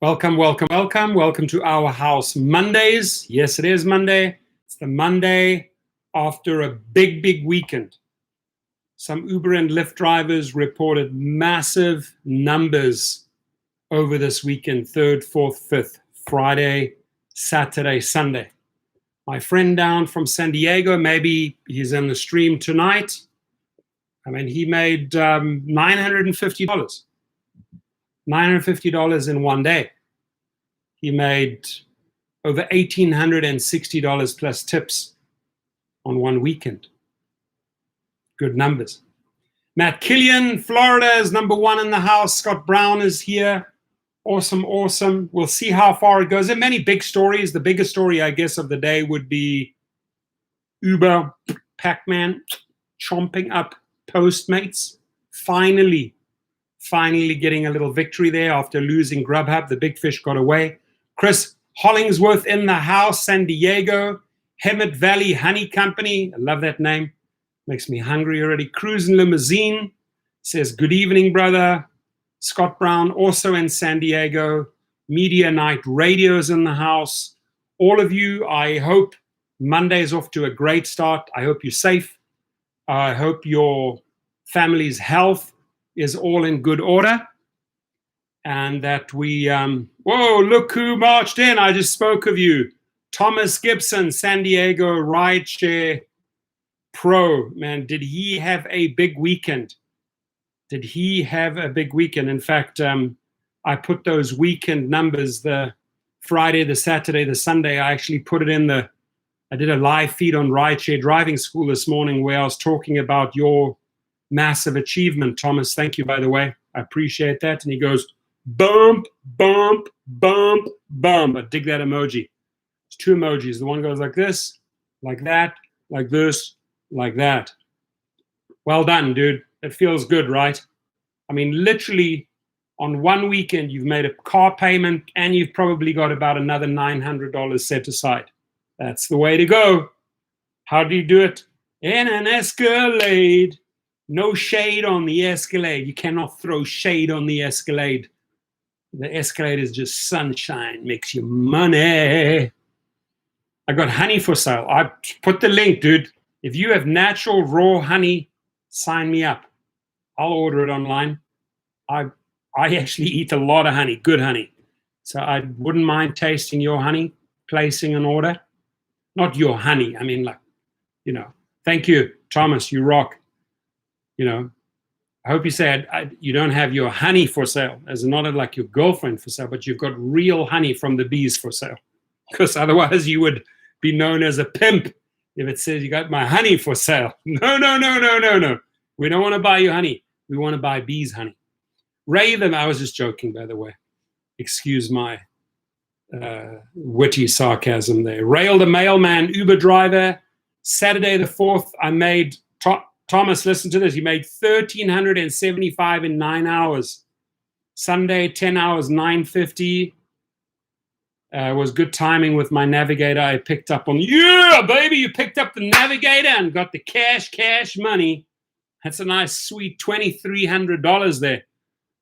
Welcome, welcome, welcome. Welcome to our house Mondays. Yes, it is Monday. It's the Monday after a big weekend. Some Uber and Lyft drivers reported massive numbers over this weekend, 3rd, 4th, 5th, Friday, Saturday, Sunday. My friend down from San Diego, maybe he's in the stream tonight. I mean, he made $950. $950 in one day. He made over $1,860 plus tips on one weekend. Good numbers. Matt Killian, Florida is number 1 in the house. Scott Brown is here. Awesome, awesome. We'll see how far it goes. There are many big stories. The biggest story, I guess, of the day would be Uber, Pac-Man, chomping up Postmates. Finally getting a little victory there after losing Grubhub. The big fish got away. Chris Hollingsworth in the house, San Diego. Hemet Valley Honey Company. I love that name. Makes me hungry already. Cruise and Limousine says, good evening, brother. Scott Brown, also in San Diego. Media Night Radio's in the house. All of you, I hope Monday's off to a great start. I hope you're safe. I hope your family's health is all in good order. And that we, whoa, look who marched in. I just spoke of you. Thomas Gibson, San Diego Rideshare Pro. Man, did he have a big weekend? Did he have a big weekend? In fact, I put those weekend numbers, the Friday, the Saturday, the Sunday, I actually put it in I did a live feed on Rideshare Driving School this morning where I was talking about your massive achievement. Thomas, thank you, by the way. I appreciate that. And he goes, bump, bump, bump, bump. I dig that emoji. It's 2 emojis. The one goes like this, like that, like this, like that. Well done, dude. It feels good, right? I mean, literally on one weekend, you've made a car payment and you've probably got about another $900 set aside. That's the way to go. How do you do it? In an Escalade. No shade on the Escalade. You cannot throw shade on the Escalade. The Escalade is just sunshine, makes you money. I got honey for sale. I put the link, dude. If you have natural raw honey, sign me up. I'll order it online. I actually eat a lot of honey, good honey. So I wouldn't mind tasting your honey, placing an order. Not your honey. I mean, like, thank you, Thomas, you rock. I hope you said you don't have your honey for sale, as not like your girlfriend for sale, but you've got real honey from the bees for sale. Because otherwise you would be known as a pimp if it says you got my honey for sale. No. We don't want to buy your honey. We want to buy bees' honey. Ray them. I was just joking, by the way. Excuse my witty sarcasm there. Rail the mailman, Uber driver. Saturday the 4th, I made... Thomas, listen to this. He made $1,375 in 9 hours. Sunday, 10 hours, $950. Was good timing with my navigator. I picked up on, yeah, baby, you picked up the navigator and got the cash money. That's a nice, sweet $2,300 there.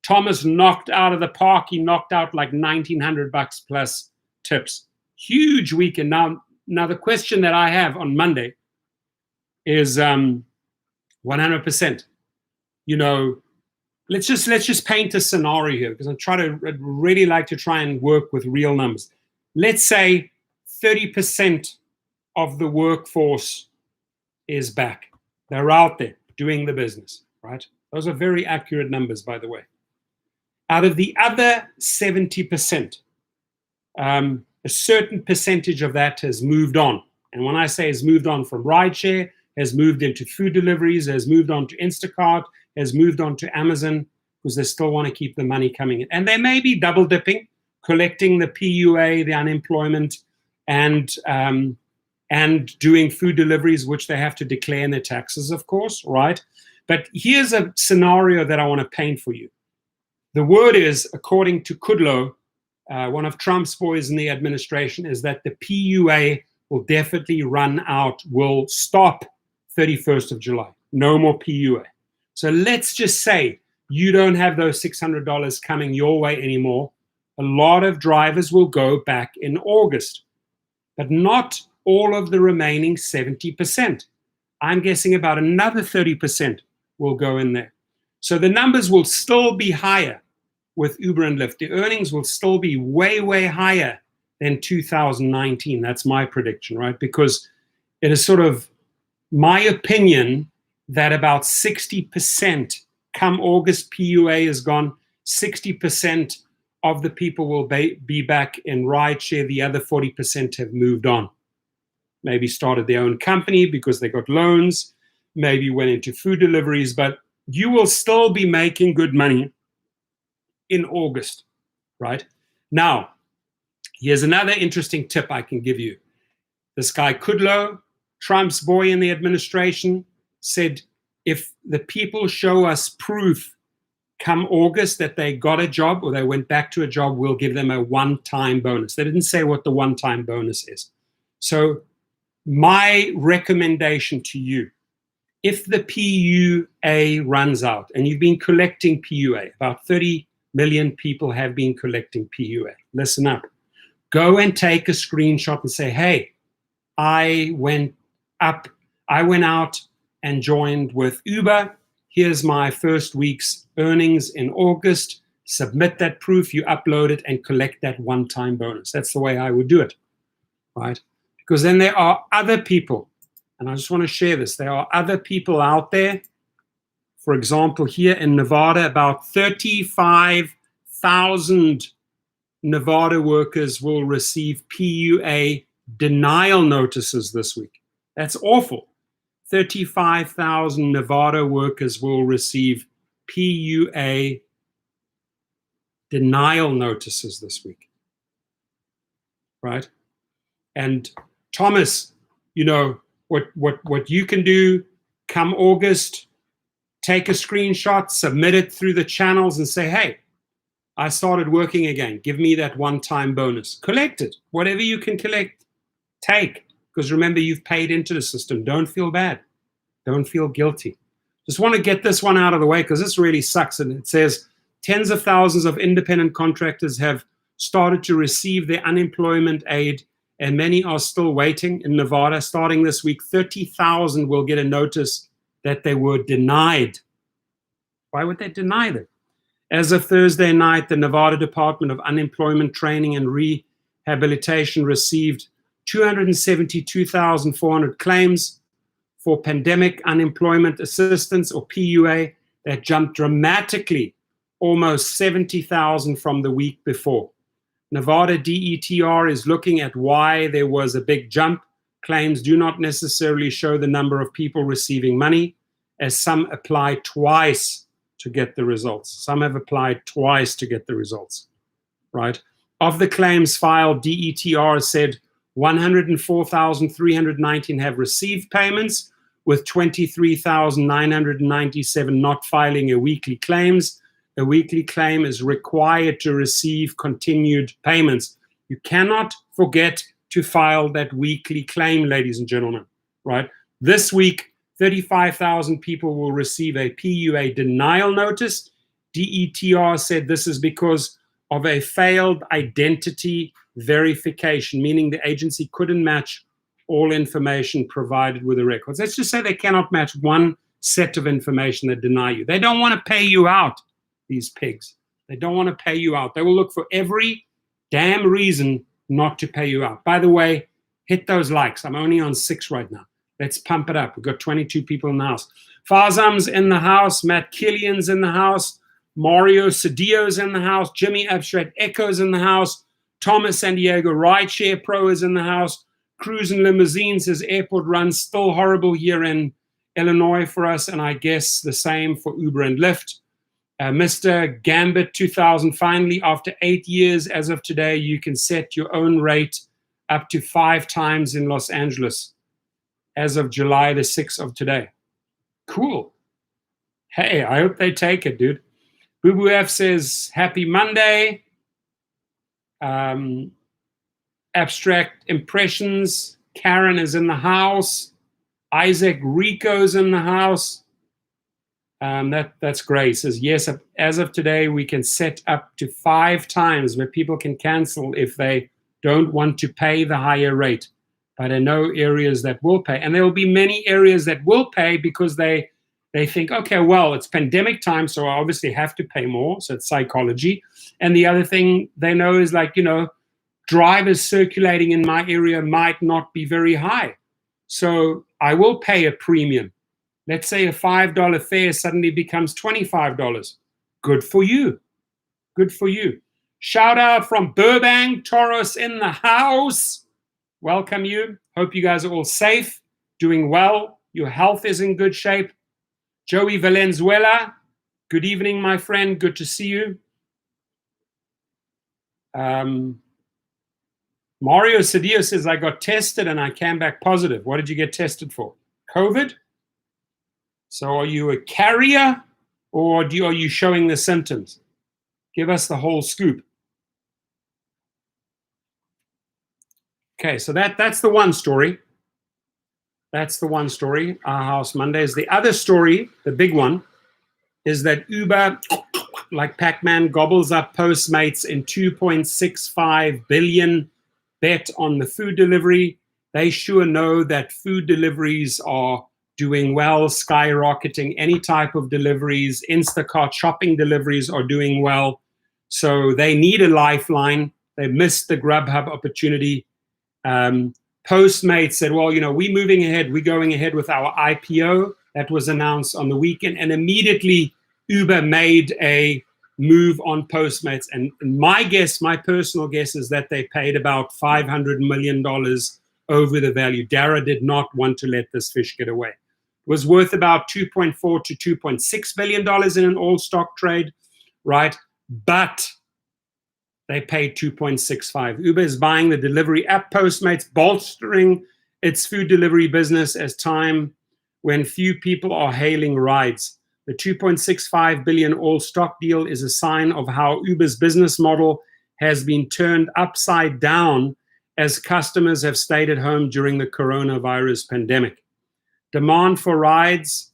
Thomas knocked out of the park. He knocked out like $1,900 plus tips. Huge weekend. Now the question that I have on Monday is 100%. Let's just paint a scenario here because I'd really like to try and work with real numbers. Let's say 30% of the workforce is back. They're out there doing the business, right? Those are very accurate numbers, by the way. Out of the other 70%, a certain percentage of that has moved on. And when I say has moved on from rideshare, has moved into food deliveries, has moved on to Instacart, has moved on to Amazon, because they still want to keep the money coming in. And they may be double dipping, collecting the PUA, the unemployment, and doing food deliveries, which they have to declare in their taxes, of course, right? But here's a scenario that I want to paint for you. The word is, according to Kudlow, one of Trump's boys in the administration, is that the PUA will definitely run out, will stop 31st of July. No more PUA. So let's just say you don't have those $600 coming your way anymore. a lot of drivers will go back in August, but not all of the remaining 70%. I'm guessing about another 30% will go in there. So the numbers will still be higher with Uber and Lyft. The earnings will still be way, way higher than 2019. That's my prediction, right? Because it is sort of my opinion that about 60% come August, PUA is gone. 60% of the people will be back in rideshare. The other 40% have moved on. Maybe started their own company because they got loans, maybe went into food deliveries, but you will still be making good money in August, right? Now, here's another interesting tip I can give you. This guy Kudlow, Trump's boy in the administration, said if the people show us proof come August that they got a job or they went back to a job, we'll give them a one-time bonus. They didn't say what the one-time bonus is. So my recommendation to you, if the PUA runs out, and you've been collecting PUA, about 30 million people have been collecting PUA. Listen up. Go and take a screenshot and say, hey, I went out and joined with Uber. Here's my first week's earnings in August. Submit that proof, you upload it, and collect that one-time bonus. That's the way I would do it, right? Because then there are other people, and I just want to share this. There are other people out there. For example, here in Nevada, about 35,000 Nevada workers will receive PUA denial notices this week. That's awful. 35,000 Nevada workers will receive PUA denial notices this week, right? And Thomas, you know, what you can do come August, take a screenshot, submit it through the channels and say, hey, I started working again. Give me that one-time bonus. Collect it. Whatever you can collect, take. Because remember, you've paid into the system. Don't feel bad. Don't feel guilty. Just want to get this one out of the way because this really sucks. And it says tens of thousands of independent contractors have started to receive their unemployment aid, and many are still waiting in Nevada. Starting this week, 30,000 will get a notice that they were denied. Why would they deny them? As of Thursday night, the Nevada Department of Unemployment Training and Rehabilitation received 272,400 claims for pandemic unemployment assistance, or PUA, that jumped dramatically, almost 70,000 from the week before. Nevada DETR is looking at why there was a big jump. Claims do not necessarily show the number of people receiving money, as some apply twice to get the results. Some have applied twice to get the results, right? Of the claims filed, DETR said 104,319 have received payments, with 23,997 not filing a weekly claims. A weekly claim is required to receive continued payments. You cannot forget to file that weekly claim, ladies and gentlemen, right? This week, 35,000 people will receive a PUA denial notice. DETR said this is because of a failed identity verification, meaning the agency couldn't match all information provided with the records. Let's just say they cannot match one set of information that deny you. They don't want to pay you out, these pigs. They don't want to pay you out. They will look for every damn reason not to pay you out. By the way, hit those likes. I'm only on 6 right now. Let's pump it up. We've got 22 people in the house. Fazam's in the house. Matt Killian's in the house. Mario Cedillo's in the house. Jimmy Abstract Echo's in the house. Thomas San Diego Rideshare Pro is in the house. Cruise and Limousine says airport runs still horrible here in Illinois for us, and I guess the same for Uber and Lyft. Mr. Gambit 2000, finally, after 8 years as of today, you can set your own rate up to 5 times in Los Angeles as of July the 6th of today. Cool. Hey, I hope they take it, dude. Boo Boo F says, happy Monday. Abstract Impressions. Karen is in the house. Isaac Rico's in the house. That's great. Says, yes, as of today, we can set up to 5 times where people can cancel if they don't want to pay the higher rate. But I know areas that will pay. And there will be many areas that will pay because they think, okay, well, it's pandemic time, so I obviously have to pay more. So it's psychology. And the other thing they know is like, drivers circulating in my area might not be very high. So I will pay a premium. Let's say a $5 fare suddenly becomes $25. Good for you. Good for you. Shout out from Burbank, Taurus in the house. Welcome you. Hope you guys are all safe, doing well. Your health is in good shape. Joey Valenzuela, good evening, my friend. Good to see you. Mario Cedillo says, I got tested and I came back positive. What did you get tested for? COVID? So are you a carrier or are you showing the symptoms? Give us the whole scoop. Okay, so that's the one story. That's the one story, Our House Mondays. The other story, the big one, is that Uber, like Pac-Man, gobbles up Postmates in $2.65 billion bet on the food delivery. They sure know that food deliveries are doing well, skyrocketing. Any type of deliveries, Instacart shopping deliveries are doing well. So they need a lifeline. They missed the Grubhub opportunity. Postmates said, well, we're moving ahead. We're going ahead with our IPO. That was announced on the weekend. And immediately Uber made a move on Postmates. And my guess, my personal guess, is that they paid about $500 million over the value. Dara did not want to let this fish get away. It was worth about $2.4 to $2.6 billion in an all-stock trade, right? But they paid 2.65. Uber is buying the delivery app Postmates, bolstering its food delivery business as time when few people are hailing rides. The 2.65 billion all-stock deal is a sign of how Uber's business model has been turned upside down as customers have stayed at home during the coronavirus pandemic. Demand for rides,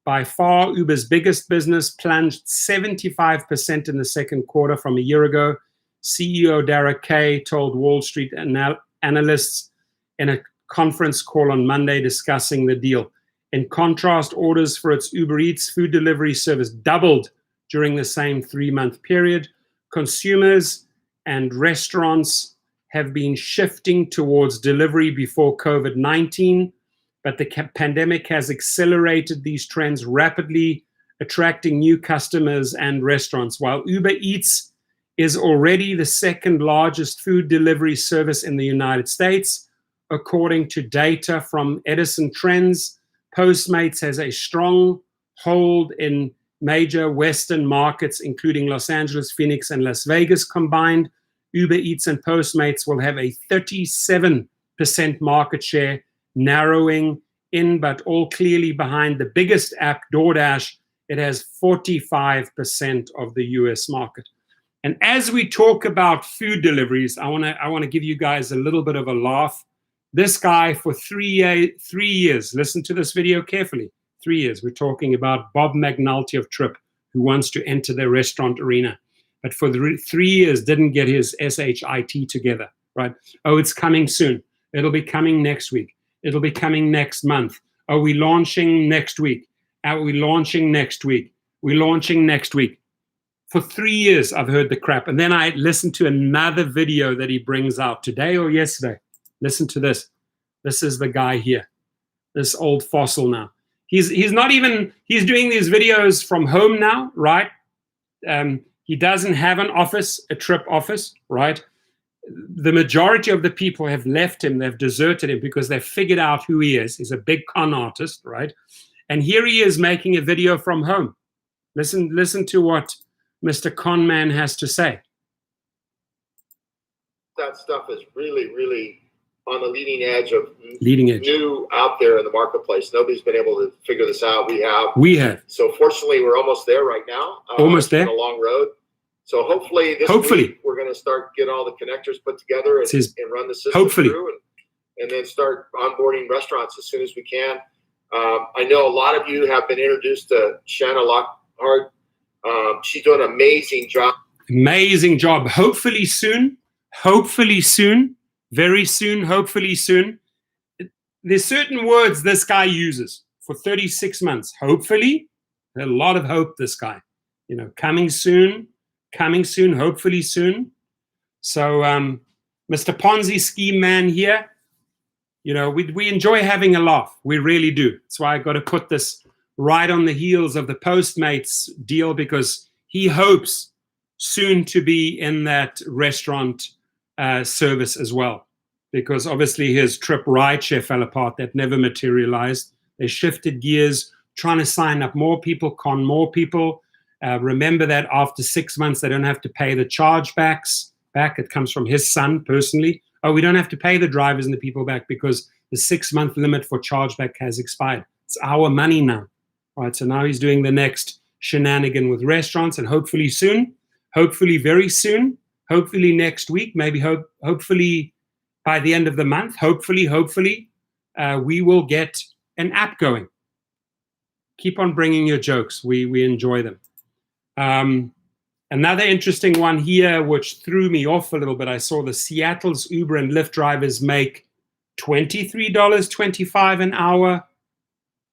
by far Uber's biggest business, plunged 75% in the second quarter from a year ago. CEO Dara Kay told Wall Street analysts in a conference call on Monday discussing the deal. In contrast, orders for its Uber Eats food delivery service doubled during the same 3-month period. Consumers and restaurants have been shifting towards delivery before COVID-19, but the pandemic has accelerated these trends rapidly, attracting new customers and restaurants. While Uber Eats is already the second largest food delivery service in the United States, according to data from Edison Trends, Postmates has a strong hold in major Western markets, including Los Angeles, Phoenix, and Las Vegas combined. Uber Eats and Postmates will have a 37% market share, narrowing in, but all clearly behind the biggest app, DoorDash. It has 45% of the US market. And as we talk about food deliveries, I want to give you guys a little bit of a laugh. This guy for 3 years, listen to this video carefully, 3 years, we're talking about Bob McNulty of Trip, who wants to enter the restaurant arena, but for 3 years didn't get his SHIT together, right? Oh, it's coming soon. It'll be coming next week. It'll be coming next month. Are we launching next week? Are we launching next week? We're launching next week. For 3 years, I've heard the crap. And then I listened to another video that he brings out today or yesterday. Listen to this. This is the guy here, this old fossil now. He's doing these videos from home now, right? He doesn't have an office, a Trip office, right? The majority of the people have left him, they've deserted him because they've figured out who he is. He's a big con artist, right? And here he is making a video from home. Listen to what Mr. Conman has to say. That stuff is really, really on the leading edge of new out there in the marketplace. Nobody's been able to figure this out. We have. So fortunately, we're almost there right now. Almost there. It's been a long road. So hopefully this week we're going to start getting all the connectors put together and run the system through and then start onboarding restaurants as soon as we can. I know a lot of you have been introduced to Shanna Lockhart. She's doing an amazing job. Amazing job. Hopefully soon, very soon, hopefully soon. There's certain words this guy uses for 36 months. Hopefully, a lot of hope, this guy. You know, coming soon, hopefully soon. So, Mr. Ponzi scheme man here, you know, we enjoy having a laugh. We really do. That's why I got to put this right on the heels of the Postmates deal, because he hopes soon to be in that restaurant service as well. Because obviously his trip rideshare fell apart. That never materialized. They shifted gears, trying to sign up more people, con more people. Remember that after 6 months, they don't have to pay the chargebacks back. It comes from his son personally. Oh, we don't have to pay the drivers and the people back because the 6-month limit for chargeback has expired. It's our money now. All right, so now he's doing the next shenanigan with restaurants, and hopefully soon, hopefully very soon, hopefully next week, maybe hopefully by the end of the month, hopefully, we will get an app going. Keep on bringing your jokes. We enjoy them. Another interesting one here, which threw me off a little bit. I saw the Seattle's Uber and Lyft drivers make $23.25 an hour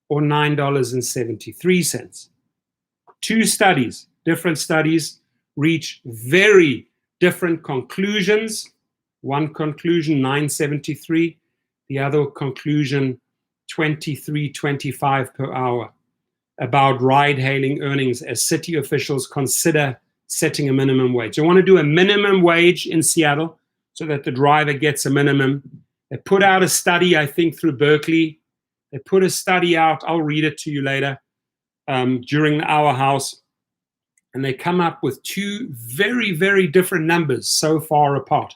or $9.73. Two studies, different studies, reach very different conclusions. One conclusion, $9.73. The other conclusion, $23.25 per hour, about ride-hailing earnings as city officials consider setting a minimum wage. They want to do a minimum wage in Seattle so that the driver gets a minimum. They put out a study, I think, through Berkeley. They put a study out. I'll read it to you later during our house. And they come up with two very, very different numbers so far apart.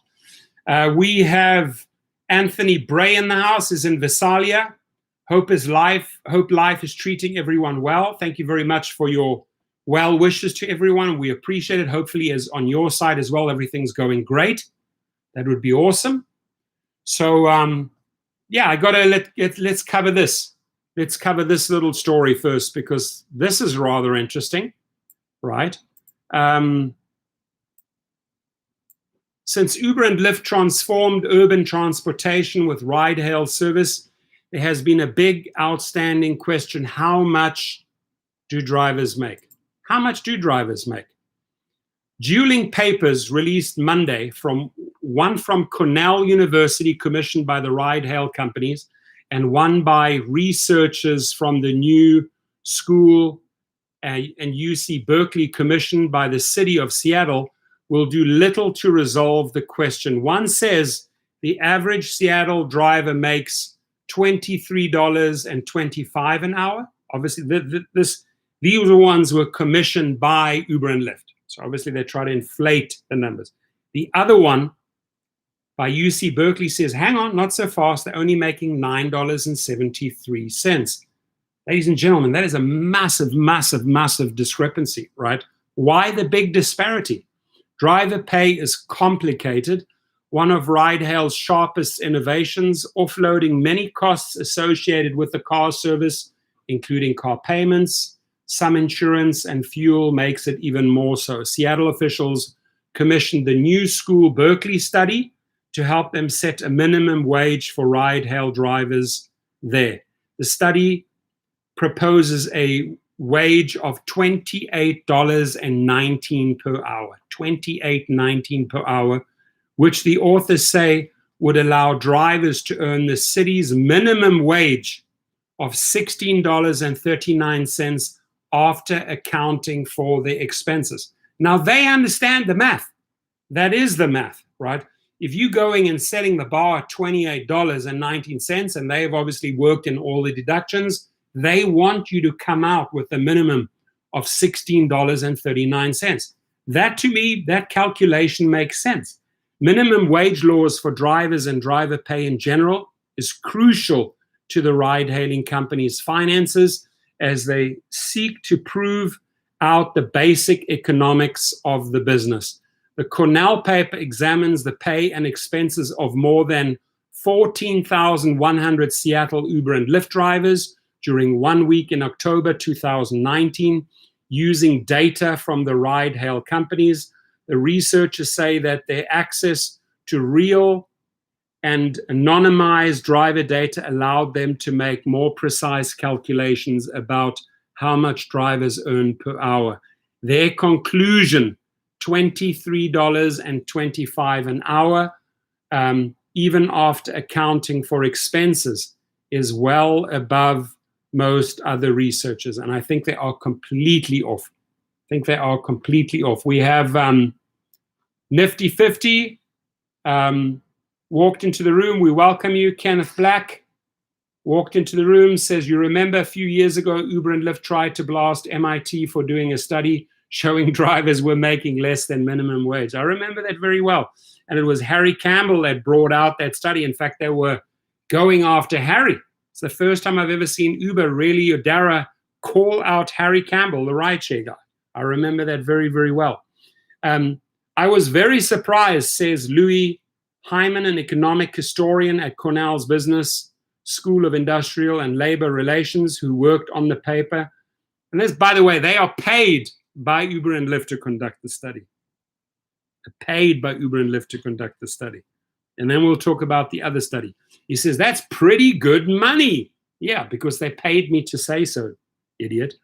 We have Anthony Bray in the house, is in Visalia. Hope life is treating everyone well. Thank you very much for your well wishes to everyone. We appreciate it. Hopefully, as on your side as well, everything's going great. That would be awesome. So, yeah, I gotta let's cover this. Let's cover this little story first, because this is rather interesting, right? Since Uber and Lyft transformed urban transportation with ride-hail service, there has been a big outstanding question: how much do drivers make? How much do drivers make? Dueling papers released Monday, one from Cornell University, commissioned by the ride-hail companies, and one by researchers from the New School and UC Berkeley, commissioned by the city of Seattle, will do little to resolve the question. One says the average Seattle driver makes $23.25 an hour. Obviously, these are ones were commissioned by Uber and Lyft. So obviously they try to inflate the numbers. The other one by UC Berkeley says, hang on, not so fast. They're only making $9.73. Ladies and gentlemen, that is a massive, massive, massive discrepancy, right? Why the big disparity? Driver pay is complicated. One of ride-hail's sharpest innovations, offloading many costs associated with the car service, including car payments, some insurance, and fuel, makes it even more so. Seattle officials commissioned the New School Berkeley study to help them set a minimum wage for ride-hail drivers there. The study proposes a wage of $28.19 per hour, $28.19 per hour, which the authors say would allow drivers to earn the city's minimum wage of $16.39 after accounting for their expenses. Now, they understand the math. That is the math, right? If you're going and setting the bar at $28.19, and they've obviously worked in all the deductions, they want you to come out with a minimum of $16.39. That, to me, that calculation makes sense. Minimum wage laws for drivers and driver pay in general is crucial to the ride-hailing companies' finances as they seek to prove out the basic economics of the business. The Cornell paper examines the pay and expenses of more than 14,100 Seattle Uber and Lyft drivers during 1 week in October 2019, using data from the ride-hail companies. The researchers say that their access to real and anonymized driver data allowed them to make more precise calculations about how much drivers earn per hour. Their conclusion, $23.25 an hour, even after accounting for expenses, is well above most other researchers. And I think they are completely off. We have Nifty 50 walked into the room. We welcome you. Kenneth Black walked into the room, says, you remember a few years ago, Uber and Lyft tried to blast MIT for doing a study showing drivers were making less than minimum wage. I remember that very well. And it was Harry Campbell that brought out that study. In fact, they were going after Harry. It's the first time I've ever seen Uber really, or Dara, call out Harry Campbell, the rideshare guy. I remember that very, very well. I was very surprised, says Louis Hyman, an economic historian at Cornell's Business School of Industrial and Labor Relations, who worked on the paper. And this, by the way, they are paid by Uber and Lyft to conduct the study. Paid by Uber and Lyft to conduct the study. And then we'll talk about the other study. He says, that's pretty good money. Yeah, because they paid me to say so, idiot.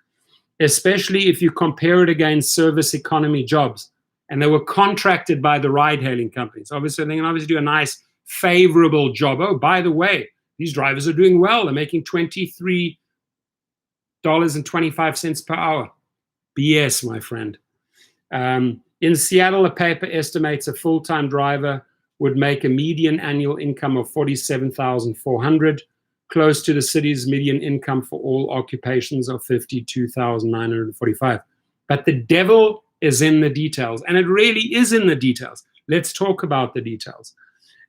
Especially if you compare it against service economy jobs. And they were contracted by the ride-hailing companies. Obviously, they can obviously do a nice, favorable job. Oh, by the way, these drivers are doing well. They're making $23.25 per hour. BS, my friend. In Seattle, a paper estimates a full-time driver would make a median annual income of $47,400, close to the city's median income for all occupations of $52,945. But the devil is in the details, and it really is in the details. Let's talk about the details.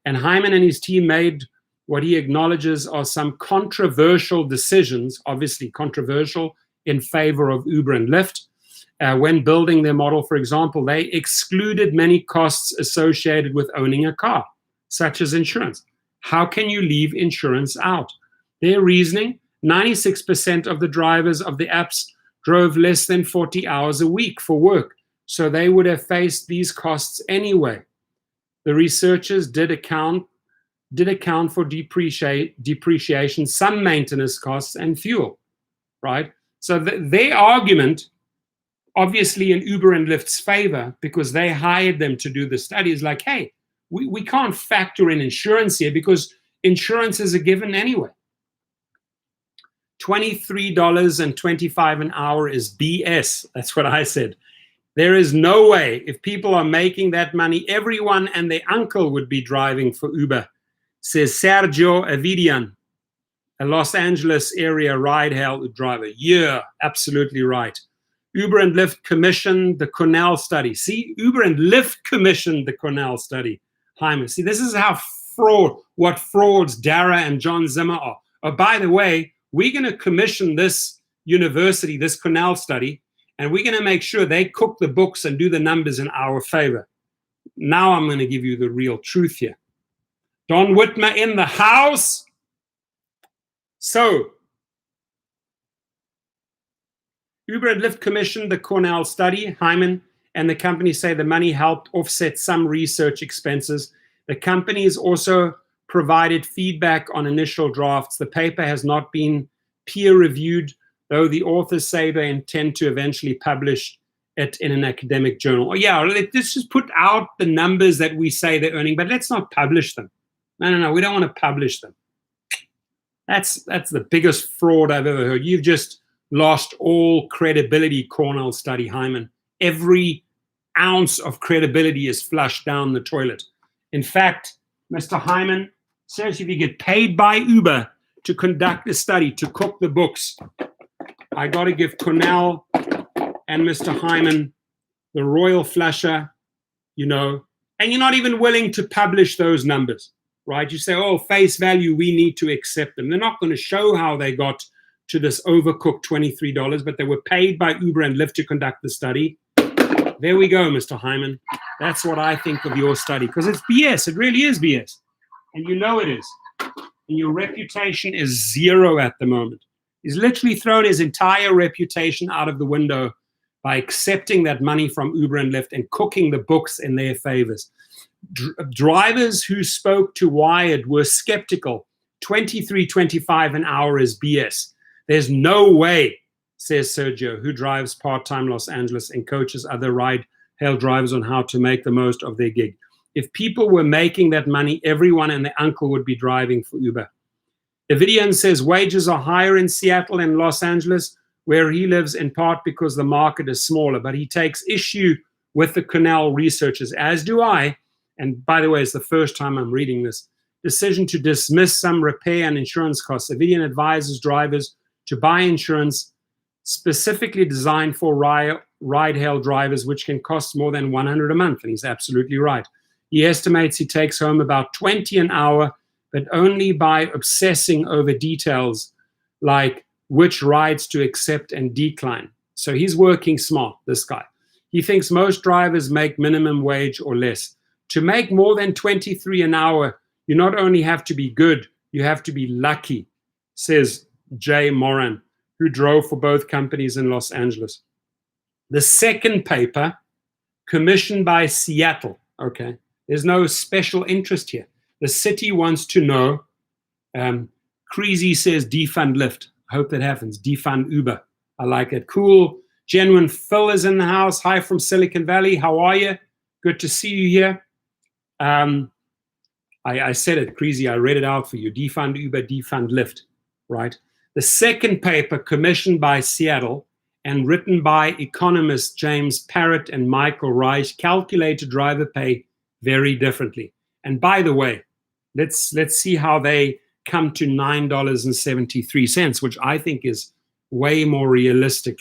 And Hyman and his team made what he acknowledges are some controversial decisions, obviously controversial, in favor of Uber and Lyft. When building their model, for example, they excluded many costs associated with owning a car, such as insurance. How can you leave insurance out? Their reasoning, 96% of the drivers of the apps drove less than 40 hours a week for work, so they would have faced these costs anyway. The researchers did account for depreciation, some maintenance costs, and fuel, right? So their argument, obviously in Uber and Lyft's favor, because they hired them to do the study, is like, hey, we can't factor in insurance here because insurance is a given anyway. $23.25 an hour is BS. That's what I said. There is no way, if people are making that money, everyone and their uncle would be driving for Uber, says Sergio Avidian, a Los Angeles area ride-hail driver. Yeah, absolutely right. Uber and Lyft commissioned the Cornell study. See, Uber and Lyft commissioned the Cornell study. Hyman, see, this is how what frauds Dara and John Zimmer are. Oh, by the way, we're going to commission this university, this Cornell study, and we're going to make sure they cook the books and do the numbers in our favor. Now I'm going to give you the real truth here. Don Whitmer in the house. So, Uber and Lyft commissioned the Cornell study. Hyman and the company say the money helped offset some research expenses. The companies also provided feedback on initial drafts. The paper has not been peer-reviewed, though the authors say they intend to eventually publish it in an academic journal. Oh, yeah, let's just put out the numbers that we say they're earning, but let's not publish them. No, we don't want to publish them. That's the biggest fraud I've ever heard. You've just lost all credibility, Cornell study, Hyman. Every ounce of credibility is flushed down the toilet. In fact, Mr. Hyman says if you get paid by Uber to conduct a study, to cook the books, I got to give Cornell and Mr. Hyman the royal flusher, and you're not even willing to publish those numbers, right? You say, oh, face value, we need to accept them. They're not going to show how they got to this overcooked $23, but they were paid by Uber and Lyft to conduct the study. There we go, Mr. Hyman. That's what I think of your study, because it's BS. It really is BS. And you know it is. And your reputation is zero at the moment. He's literally thrown his entire reputation out of the window by accepting that money from Uber and Lyft and cooking the books in their favors. Drivers who spoke to Wired were skeptical. $23.25 an hour is BS. There's no way, says Sergio, who drives part-time Los Angeles and coaches other ride-hail drivers on how to make the most of their gig. If people were making that money, everyone and their uncle would be driving for Uber. Davidian says wages are higher in Seattle and Los Angeles, where he lives, in part because the market is smaller, but he takes issue with the Cornell researchers, as do I, and by the way, it's the first time I'm reading this, decision to dismiss some repair and insurance costs. Davidian advises drivers to buy insurance specifically designed for ride-hail drivers, which can cost more than $100 a month, and he's absolutely right. He estimates he takes home about $20 an hour, but only by obsessing over details like which rides to accept and decline. So he's working smart, this guy. He thinks most drivers make minimum wage or less. To make more than $23 an hour, you not only have to be good, you have to be lucky, says Jay Moran, who drove for both companies in Los Angeles. The second paper, commissioned by Seattle, okay, there's no special interest here. The city wants to know. Creasy says defund Lyft. I hope that happens. Defund Uber. I like it. Cool. Genuine Phil is in the house. Hi from Silicon Valley. How are you? Good to see you here. I said it, Creasy. I read it out for you. Defund Uber, defund Lyft, right? The second paper, commissioned by Seattle and written by economists James Parrott and Michael Reich, calculated driver pay very differently. And by the way, let's see how they come to $9.73, which I think is way more realistic.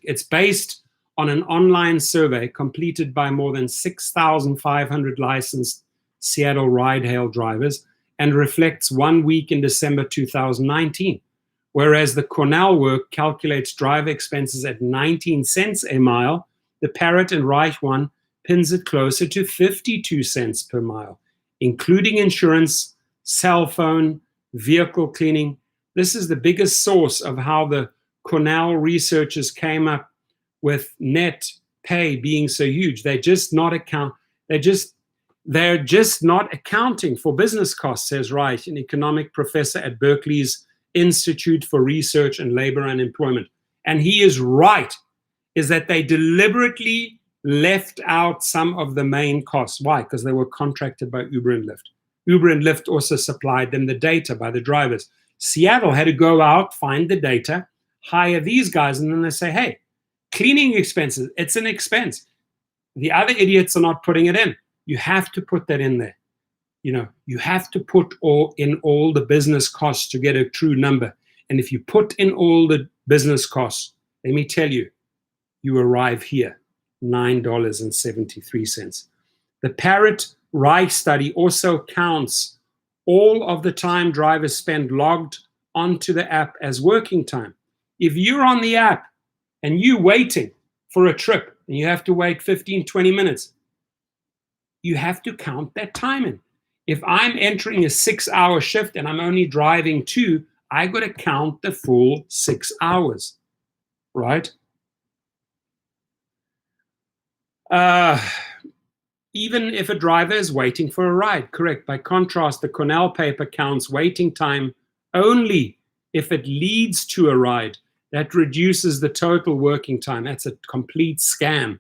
It's based on an online survey completed by more than 6,500 licensed Seattle ride-hail drivers and reflects 1 week in December 2019, whereas the Cornell work calculates driver expenses at 19 cents a mile. The Parrott and Reich one pins it closer to 52 cents per mile, including insurance, cell phone, vehicle cleaning. This is the biggest source of how the Cornell researchers came up with net pay being so huge. They're just not accounting for business costs, says Reich, an economic professor at Berkeley's Institute for Research and Labor and Employment. And he is right, is that they deliberately left out some of the main costs. Why? Because they were contracted by Uber and Lyft. Uber and Lyft also supplied them the data by the drivers. Seattle had to go out, find the data, hire these guys, and then they say, hey, cleaning expenses, it's an expense. The other idiots are not putting it in. You have to put that in there. You have to put all the business costs to get a true number. And if you put in all the business costs, let me tell you, you arrive here, $9.73. The Parrott-Reich study also counts all of the time drivers spend logged onto the app as working time. If you're on the app and you're waiting for a trip and you have to wait 15, 20 minutes, you have to count that time in. If I'm entering a 6-hour shift and I'm only driving 2, I got to count the full 6 hours, right? Even if a driver is waiting for a ride, correct. By contrast, the Cornell paper counts waiting time only if it leads to a ride. That reduces the total working time. That's a complete scam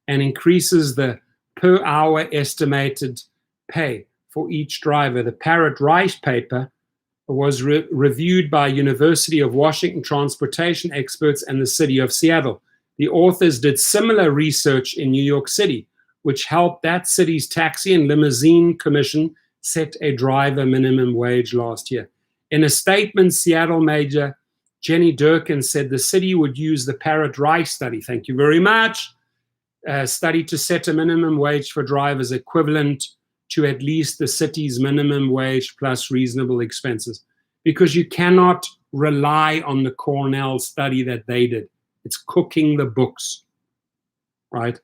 and increases the per hour estimated pay for each driver. The Parrott-Reich paper was reviewed by University of Washington transportation experts and the city of Seattle. The authors did similar research in New York City, which helped that city's taxi and limousine commission set a driver minimum wage last year. In a statement, Seattle Mayor Jenny Durkin said the city would use the Parrott-Reich study, thank you very much, study to set a minimum wage for drivers equivalent to at least the city's minimum wage plus reasonable expenses, because you cannot rely on the Cornell study that they did. It's cooking the books, right?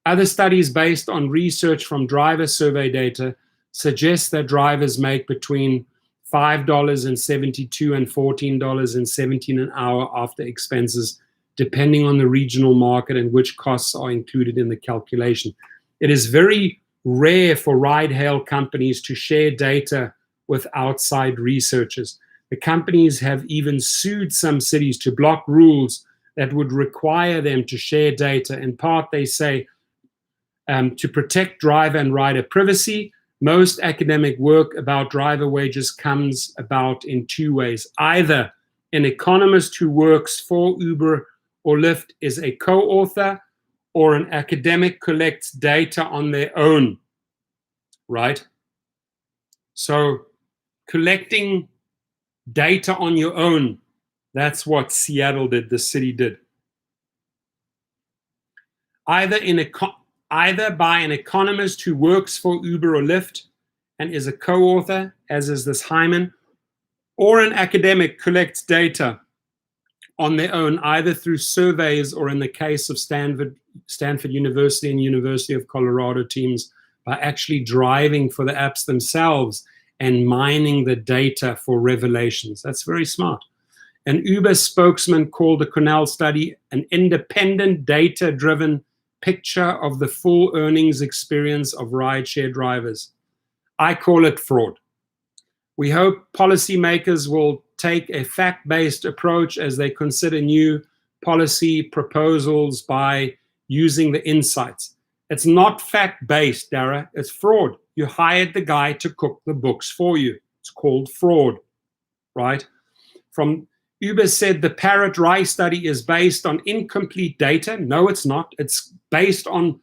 Other studies based on research from driver survey data suggest that drivers make between $5.72 and $14.17 an hour after expenses, depending on the regional market and which costs are included in the calculation. It is very rare for ride-hail companies to share data with outside researchers. The companies have even sued some cities to block rules that would require them to share data. In part, they say, to protect driver and rider privacy. Most academic work about driver wages comes about in two ways. Either an economist who works for Uber or Lyft is a co-author, or an academic collects data on their own, right? So collecting data on your own, that's what Seattle did, the city did. Either by an economist who works for Uber or Lyft and is a co-author, as is this Hyman, or an academic collects data on their own, either through surveys or, in the case of Stanford University and University of Colorado teams, by actually driving for the apps themselves and mining the data for revelations. That's very smart. An Uber spokesman called the Cornell study an independent, data-driven picture of the full earnings experience of rideshare drivers. I call it fraud. We hope policymakers will take a fact-based approach as they consider new policy proposals by using the insights. It's not fact-based, Dara. It's fraud. You hired the guy to cook the books for you. It's called fraud, right? From Uber said the Parrot Rice study is based on incomplete data. No, it's not. It's based on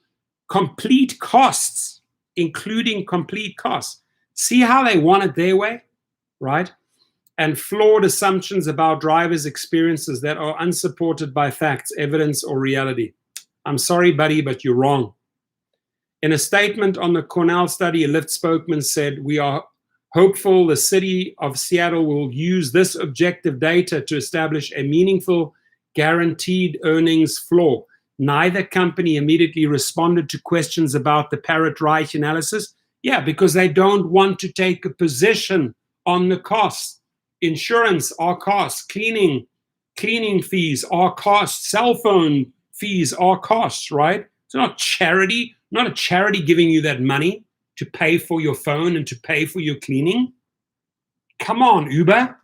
complete costs, including complete costs. See how they want it their way, right? And flawed assumptions about drivers' experiences that are unsupported by facts, evidence, or reality. I'm sorry, buddy, but you're wrong. In a statement on the Cornell study, a Lyft spokesman said, "We are hopeful the city of Seattle will use this objective data to establish a meaningful, guaranteed earnings floor." Neither company immediately responded to questions about the Parrot Rice analysis. Yeah, because they don't want to take a position on the costs. Insurance are costs, cleaning fees are costs, cell phone fees are costs, right? It's not charity, not a charity giving you that money to pay for your phone and to pay for your cleaning. Come on, Uber.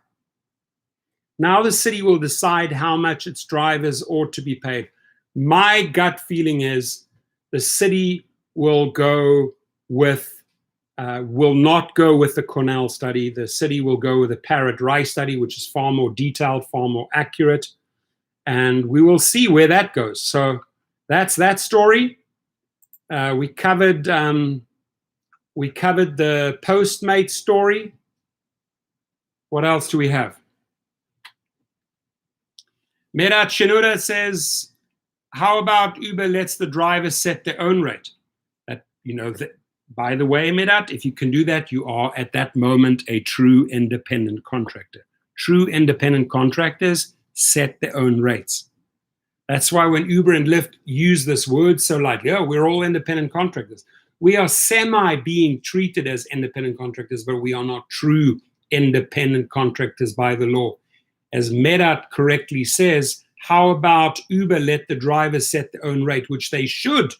Now the city will decide how much its drivers ought to be paid. My gut feeling is the city will not go with the Cornell study. The city will go with the Parrot Rice study, which is far more detailed, far more accurate, and we will see where that goes. So that's that story. We covered the Postmate story. What else do we have? Merat Shinura says, how about Uber lets the driver set their own rate? By the way, Merat, if you can do that, you are at that moment a true independent contractor. True independent contractors set their own rates. That's why when Uber and Lyft use this word so lightly, oh, we're all independent contractors. We are being treated as independent contractors, but we are not true independent contractors by the law. As Merat correctly says, how about Uber let the drivers set their own rate, which they should,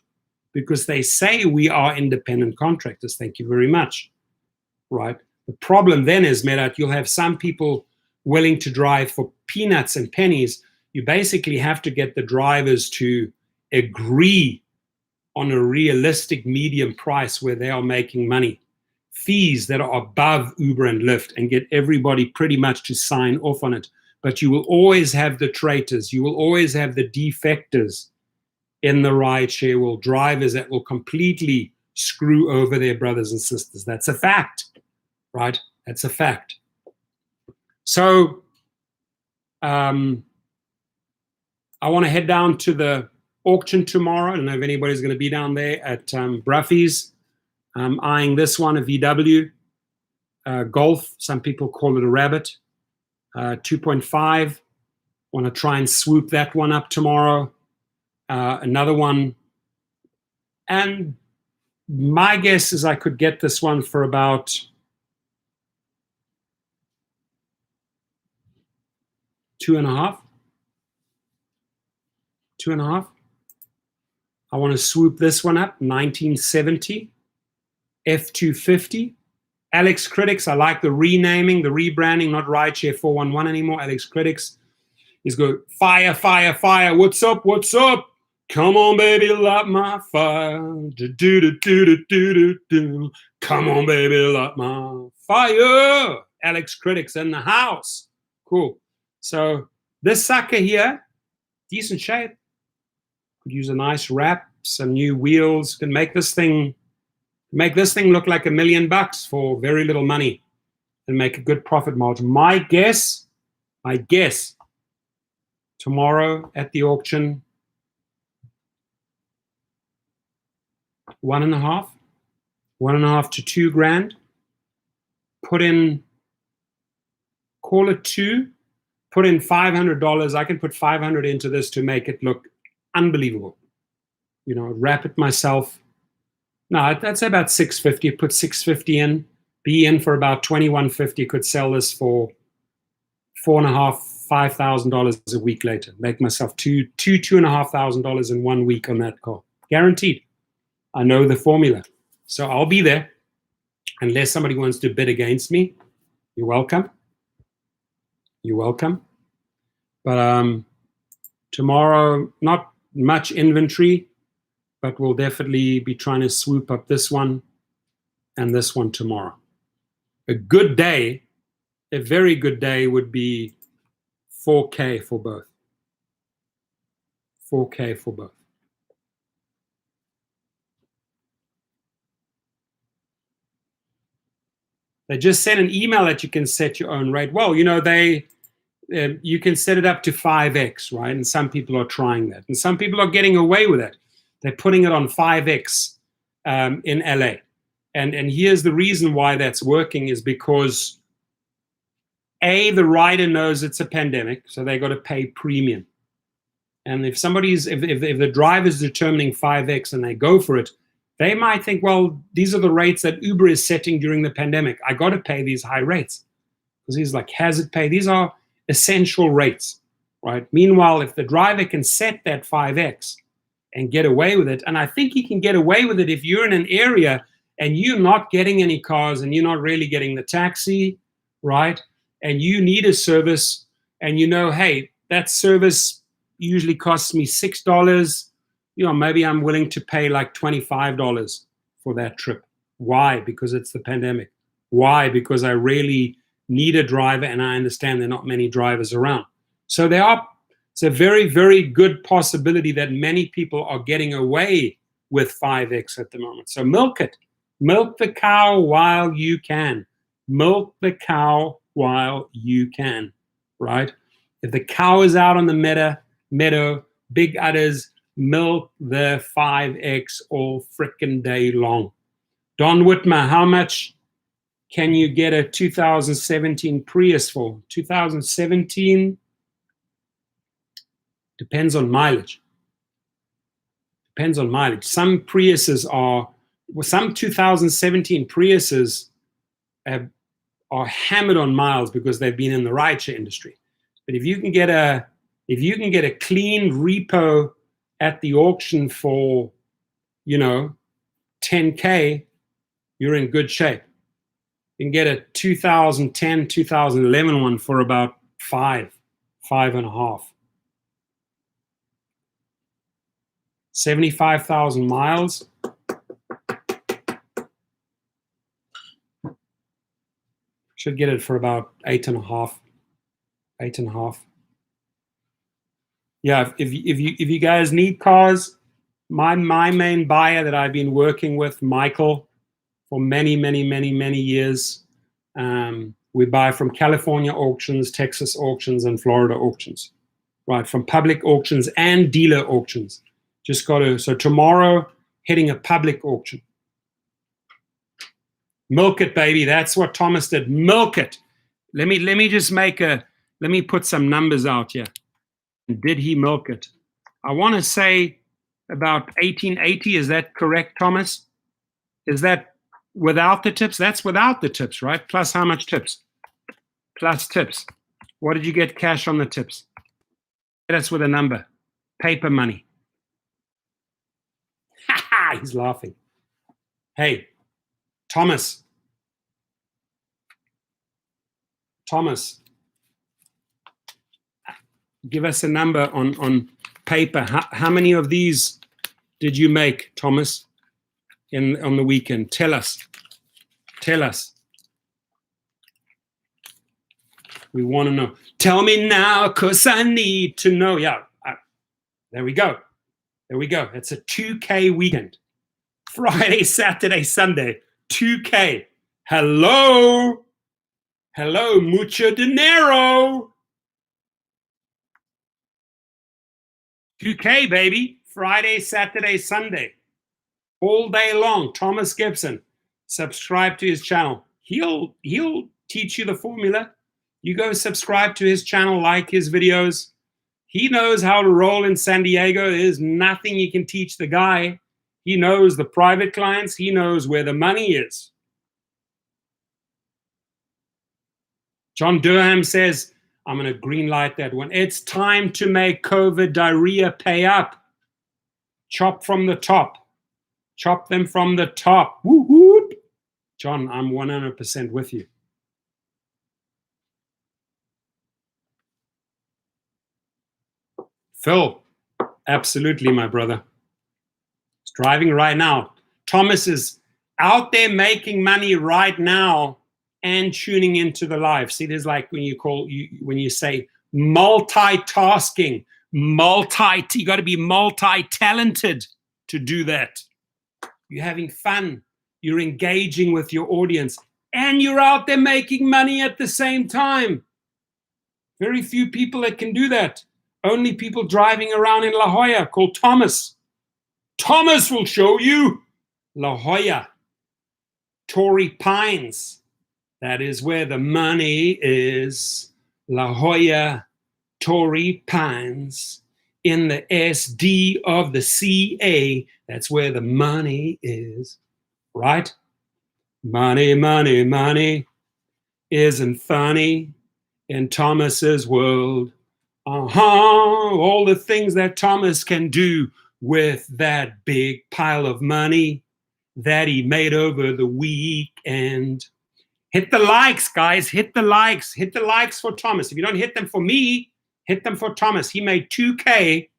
because they say we are independent contractors. Thank you very much, right? The problem then is, Merat, you'll have some people willing to drive for peanuts and pennies. You basically have to get the drivers to agree on a realistic medium price where they are making money, fees that are above Uber and Lyft, and get everybody pretty much to sign off on it. But you will always have the traitors. You will always have the defectors in the rideshare world, drivers that will completely screw over their brothers and sisters. That's a fact, right? That's a fact. So I want to head down to the auction tomorrow. I don't know if anybody's going to be down there at Bruffy's. I'm eyeing this one, a VW Golf. Some people call it a Rabbit. 2.5. Want to try and swoop that one up tomorrow. Another one. And my guess is I could get this one for about 2.5. 2.5. I want to swoop this one up, 1970. F250. Alex Critics, I like the renaming, the rebranding, not Rideshare 411 anymore. Alex Critics is good. Fire, fire, fire. What's up? What's up? Come on, baby, light my fire. Do, do, do, do, do, do, do. Come on, baby, light my fire. Alex Critics in the house. Cool. So this sucker here, decent shape. Could use a nice wrap, some new wheels. Can make this thing look like $1 million for very little money and make a good profit margin. My guess, tomorrow at the auction, 1.5 to 2 grand. Put in, call it 2. Put in $500. I can put 500 into this to make it look unbelievable. You know, wrap it myself. No, that's about 650. Put 650 in. Be in for about 2150. Could sell this for $4,500, $5,000 a week later. Make myself $2,500 in 1 week on that car, guaranteed. I know the formula, so I'll be there. Unless somebody wants to bid against me, you're welcome. You're welcome. But tomorrow, not much inventory, but we'll definitely be trying to swoop up this one and this one tomorrow. A good day, a very good day would be 4K for both. 4K for both. They just sent an email that you can set your own rate. Well, you know, you can set it up to 5x, right? And some people are trying that. And some people are getting away with it. They're putting it on 5x in LA. And here's the reason why that's working is because, A, the rider knows it's a pandemic, so they got to pay premium. And if the driver's determining 5x and they go for it, they might think, well, these are the rates that Uber is setting during the pandemic. I got to pay these high rates. Because he's like, hazard pay. These are essential rates, right? Meanwhile, if the driver can set that 5x and get away with it, and I think he can get away with it if you're in an area and you're not getting any cars and you're not really getting the taxi, right? And you need a service and you know, hey, that service usually costs me $6. You know, maybe I'm willing to pay like $25 for that trip. Why? Because it's the pandemic. Why? Because I really need a driver and I understand there are not many drivers around. So it's a very, very good possibility that many people are getting away with 5x at the moment. So milk it. Milk the cow while you can. Milk the cow while you can, right? If the cow is out on the meadow, big udders, milk the 5x all frickin' day long. Don Whitmer, how much can you get a 2017 Prius for? 2017 depends on mileage. Depends on mileage. Some 2017 Priuses are hammered on miles because they've been in the rideshare industry. But if you can get a clean repo at the auction for, you know, 10K, you're in good shape. You can get a 2010, 2011 one for about 5.5. 75,000 miles. Should get it for about 8.5. 8.5. Yeah, if you guys need cars, my main buyer that I've been working with, Michael, for many years, we buy from California auctions, Texas auctions, and Florida auctions, right? From public auctions and dealer auctions. So tomorrow, hitting a public auction. Milk it, baby. That's what Thomas did. Milk it. Let me put some numbers out here. Did he milk it? I want to say about 1880. Is that correct, Thomas? Is that without the tips? That's without the tips, right? Plus how much tips? Plus tips. What did you get cash on the tips? Hit us with a number. Paper money. Ha ha! He's laughing. Hey, Thomas. Thomas, give us a number on paper. How many of these did you make, Thomas, on the weekend? Tell us. Tell us. We want to know. Tell me now, because I need to know. Yeah, there we go. There we go. It's a 2K weekend. Friday, Saturday, Sunday. 2K. Hello. Hello, mucho dinero. 2K, baby. Friday, Saturday, Sunday. All day long. Thomas Gibson. Subscribe to his channel. He'll teach you the formula. You go subscribe to his channel, like his videos. He knows how to roll in San Diego. There's nothing you can teach the guy. He knows the private clients. He knows where the money is. John Durham says, I'm going to green light that one. It's time to make COVID diarrhea pay up. Chop from the top. Chop them from the top. Woo woo. John, I'm 100% with you. Phil, absolutely, my brother. He's driving right now. Thomas is out there making money right now and tuning into the live. See, there's like when you say multitasking, you got to be multi-talented to do that. You're having fun. You're engaging with your audience, and you're out there making money at the same time. Very few people that can do that. Only people driving around in La Jolla called Thomas. Thomas will show you. La Jolla. Torrey Pines. That is where the money is. La Jolla, Torrey Pines. In the SD of the CA. That's where the money is. Right? Money, money, money isn't funny in Thomas's world. All the things that Thomas can do with that big pile of money that he made over the weekend. Hit the likes, guys. Hit the likes. Hit the likes for Thomas. If you don't hit them for me, hit them for Thomas. He made 2K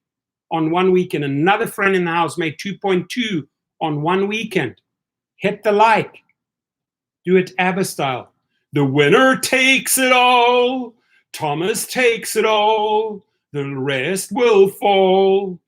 on one weekend. Another friend in the house made 2.2 on one weekend. Hit the like. Do it ABBA style. The winner takes it all. Thomas takes it all, the rest will fall.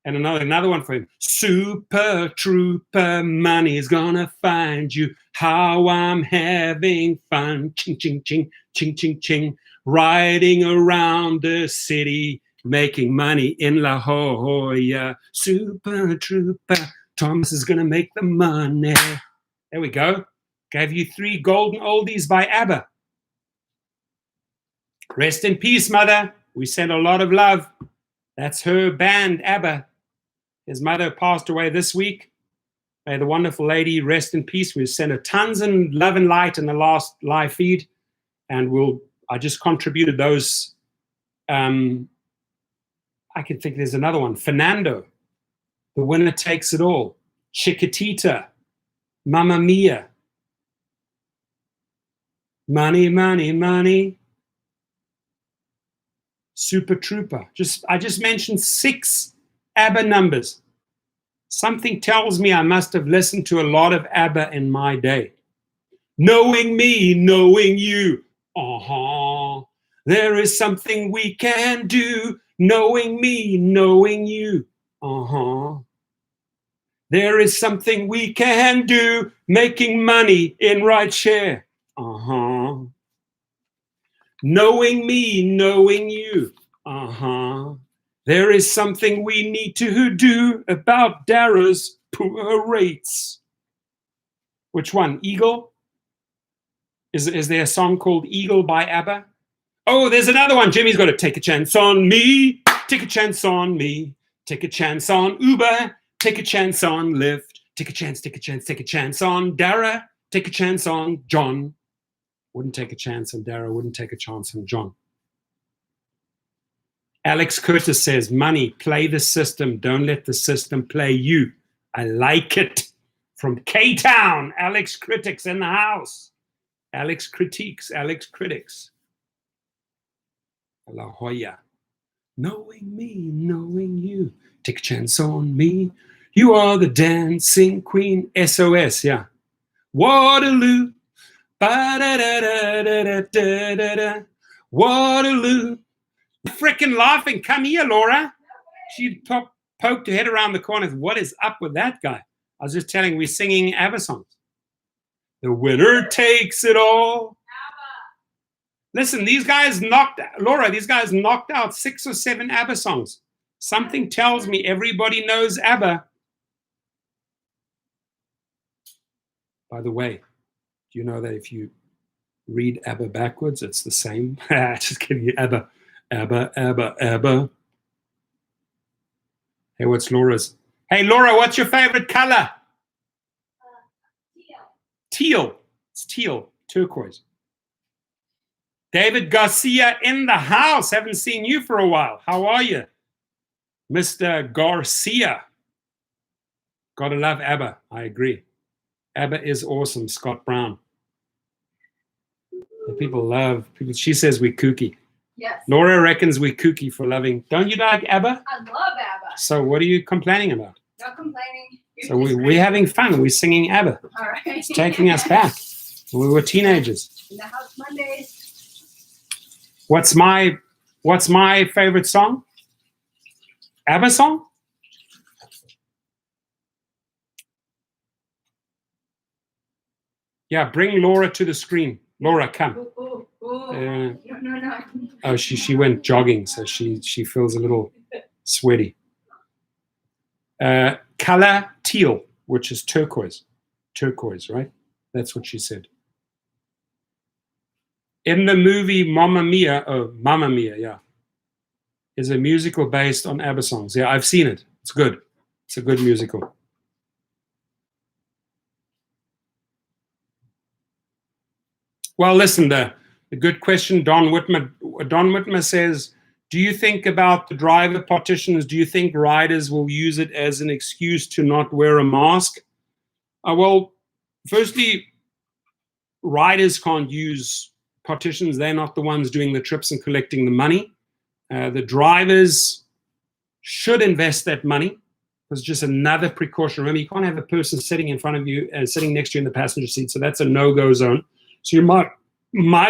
And another one for him. Super trooper, money's gonna find you. How I'm having fun. Ching, ching, ching, ching, ching, ching. Riding around the city, making money in La Jolla. Super trooper, Thomas is gonna make the money. There we go. Gave you 3 golden oldies by ABBA. Rest in peace, mother. We send a lot of love. That's her band, ABBA. His mother passed away this week. May the wonderful lady rest in peace. We sent her tons of love and light in the last live feed. And I just contributed those. I can think there's another one. Fernando. The winner takes it all. Chiquitita. Mamma Mia. Money, money, money. Super Trooper. I just mentioned 6 ABBA numbers. Something tells me I must have listened to a lot of ABBA in my day. Knowing me, knowing you. There is something we can do. Knowing me, knowing you. There is something we can do. Making money in rideshare. Knowing me, knowing you. There is something we need to do about Dara's poor rates. Which one? Eagle? Is there a song called Eagle by ABBA? Oh, there's another one. Jimmy's got to take a chance on me. Take a chance on me. Take a chance on Uber. Take a chance on Lyft. Take a chance, take a chance, take a chance on Dara. Take a chance on John. Wouldn't take a chance on Dara. Wouldn't take a chance on John. Alex Curtis says, money, play the system. Don't let the system play you. I like it. From K-Town, Alex Critics in the house. Alex Critiques, Alex Critics. La Jolla. Knowing me, knowing you. Take a chance on me. You are the dancing queen. SOS, yeah. Waterloo. Ba-da-da-da-da-da-da-da. Waterloo. Frickin' laughing. Come here, Laura. She poked her head around the corner. What is up with that guy? I was just telling, we're singing ABBA songs. The winner takes it all. Listen, these guys knocked out 6 or 7 ABBA songs. Something tells me everybody knows ABBA. By the way, do you know that if you read ABBA backwards, it's the same? Just kidding you. ABBA, ABBA, ABBA, ABBA. Hey, what's Laura's? Hey, Laura, what's your favorite color? Teal. It's teal, turquoise. David Garcia in the house. Haven't seen you for a while. How are you, Mr. Garcia? Gotta love ABBA. I agree. ABBA is awesome. Scott Brown. People love people. She says we're kooky. Yes. Laura reckons we're kooky for loving. Don't you like ABBA? I love ABBA. So what are you complaining about? Not complaining. So we're having fun. We're singing ABBA. All right. It's taking us back. We were teenagers. In the house Mondays. What's my favorite song? ABBA song? Yeah, bring Laura to the screen. Laura, come. No. Oh, she went jogging, so she feels a little sweaty. Color teal, which is turquoise. Turquoise, right? That's what she said. In the movie Mamma Mia, yeah, is a musical based on ABBA songs. Yeah, I've seen it. It's good. It's a good musical. Well, listen, the good question, Don Whitmer says, do you think about the driver partitions? Do you think riders will use it as an excuse to not wear a mask? Well, firstly, riders can't use partitions. They're not the ones doing the trips and collecting the money. The drivers should invest that money. It's just another precaution. Remember, you can't have a person sitting in front of you and sitting next to you in the passenger seat. So that's a no-go zone. So you might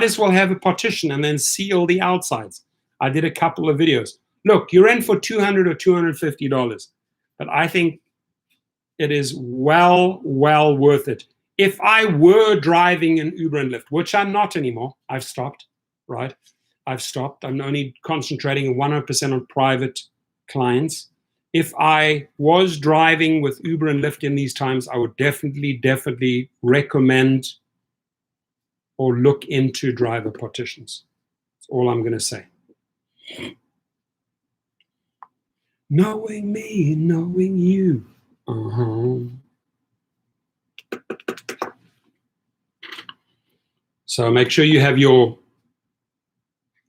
as well have a partition and then seal the outsides. I did a couple of videos. Look, you're in for $200 or $250, but I think it is well worth it. If I were driving an Uber and Lyft, which I'm not anymore, I've stopped, right? I've stopped. I'm only concentrating 100% on private clients. If I was driving with Uber and Lyft in these times, I would definitely recommend or look into driver partitions. That's all I'm going to say. Knowing me, knowing you. So make sure you have your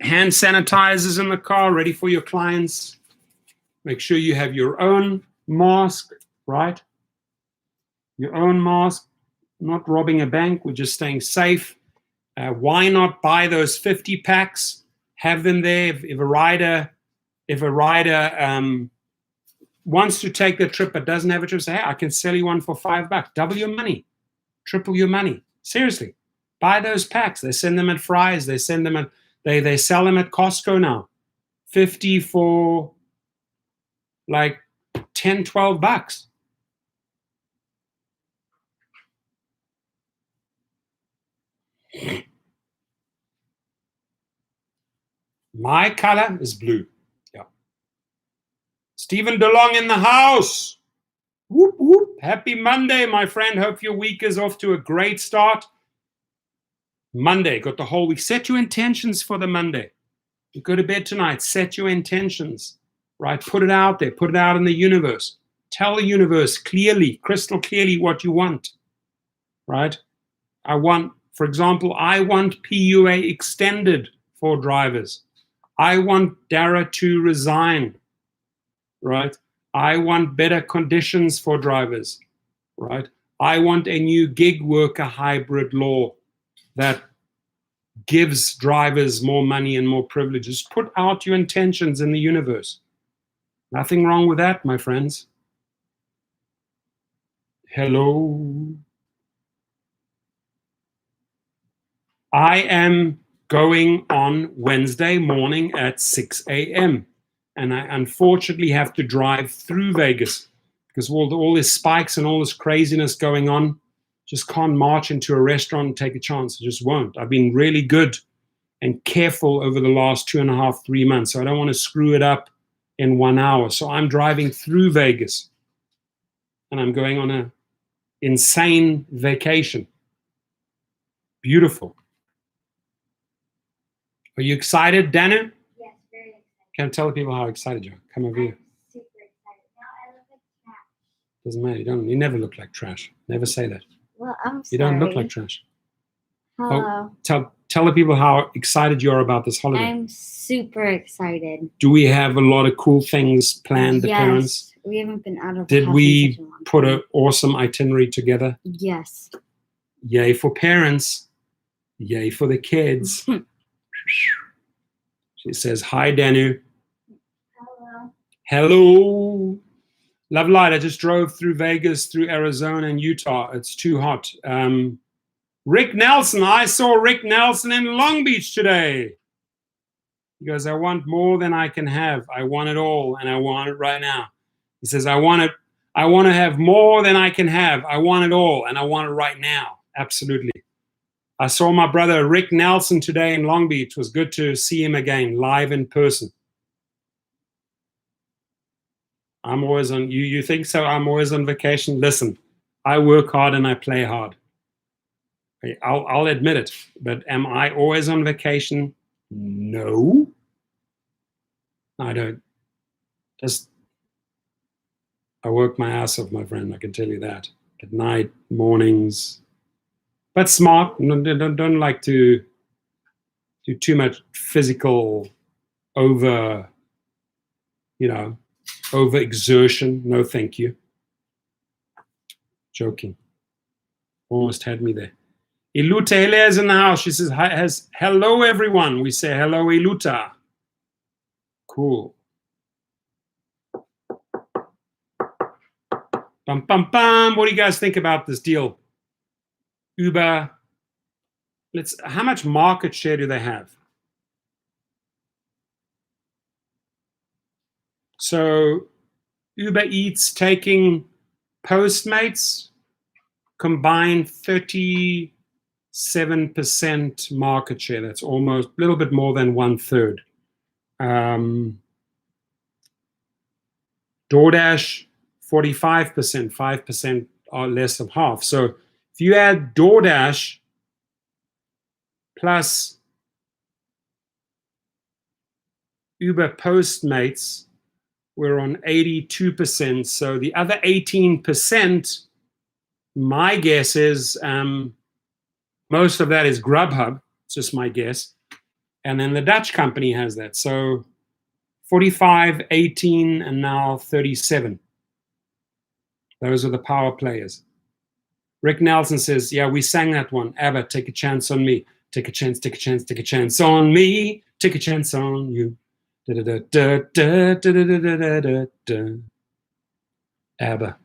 hand sanitizers in the car ready for your clients. Make sure you have your own mask, right? Your own mask. Not robbing a bank. We're just staying safe. Why not buy those 50 packs? Have them there. If a rider wants to take the trip but doesn't have a trip, say, hey, I can sell you one for $5. Double your money, triple your money. Seriously, buy those packs. They send them at Fry's. They send them at they sell them at Costco now. 50 for like $10, $12. My color is blue. Yeah. Stephen DeLong in the house. Whoop, whoop. Happy Monday, my friend. Hope your week is off to a great start. Monday, got the whole week. Set your intentions for the Monday. You go to bed tonight, set your intentions, right? Put it out there. Put it out in the universe. Tell the universe clearly, crystal clearly what you want, right? For example, I want PUA extended for drivers. I want Dara to resign, right? I want better conditions for drivers, right? I want a new gig worker hybrid law that gives drivers more money and more privileges. Put out your intentions in the universe. Nothing wrong with that, my friends. Hello. I am going on Wednesday morning at 6 a.m. And I unfortunately have to drive through Vegas because all this spikes and all this craziness going on. Just can't march into a restaurant and take a chance. I just won't. I've been really good and careful over the last 2.5, 3 months. So I don't want to screw it up in 1 hour. So I'm driving through Vegas and I'm going on an insane vacation. Beautiful. Are you excited, Danu? Yes, very excited. Can I tell people how excited you are? Come over here. I'm super excited. Now I look like trash. Doesn't matter. You never look like trash. Never say that. Well, I'm sorry. You don't look like trash. Hello. Tell the people how excited you are about this holiday. I'm super excited. Do we have a lot of cool things planned, the parents? We haven't been out of Did the house we in such a long put time. an awesome itinerary together? Yes. Yay for parents. Yay for the kids. She says, hi, Danu. Hello. Hello. Love light. I just drove through Vegas, through Arizona and Utah. It's too hot. Rick Nelson. I saw Rick Nelson in Long Beach today. He goes, I want more than I can have. I want it all, and I want it right now. He says, I want to have more than I can have. I want it all, and I want it right now. Absolutely. I saw my brother Rick Nelson today in Long Beach. It was good to see him again, live in person. I'm always on, you think so? I'm always on vacation? Listen, I work hard and I play hard. I'll admit it, but am I always on vacation? No. I don't. I work my ass off, my friend, I can tell you that. At night, mornings. But smart. Don't like to do too much physical over exertion. No, thank you. Joking. Almost had me there. Iluta Hele is in the house. She says, hello, everyone. We say, hello, Iluta. Cool. Bum, bum, bum. What do you guys think about this deal? Uber. How much market share do they have? So Uber Eats taking Postmates, combined 37% market share. That's almost a little bit more than 1/3. DoorDash, 45%, 5% or less of half. So if you add DoorDash plus Uber Postmates, we're on 82%. So the other 18%, my guess is most of that is Grubhub. It's just my guess. And then the Dutch company has that. So 45, 18, and now 37. Those are the power players. Rick Nelson says, yeah, we sang that one. ABBA, take a chance on me. Take a chance, take a chance, take a chance on me. Take a chance on you. Da, da, da, da, da, da, da, da, da, da. ABBA.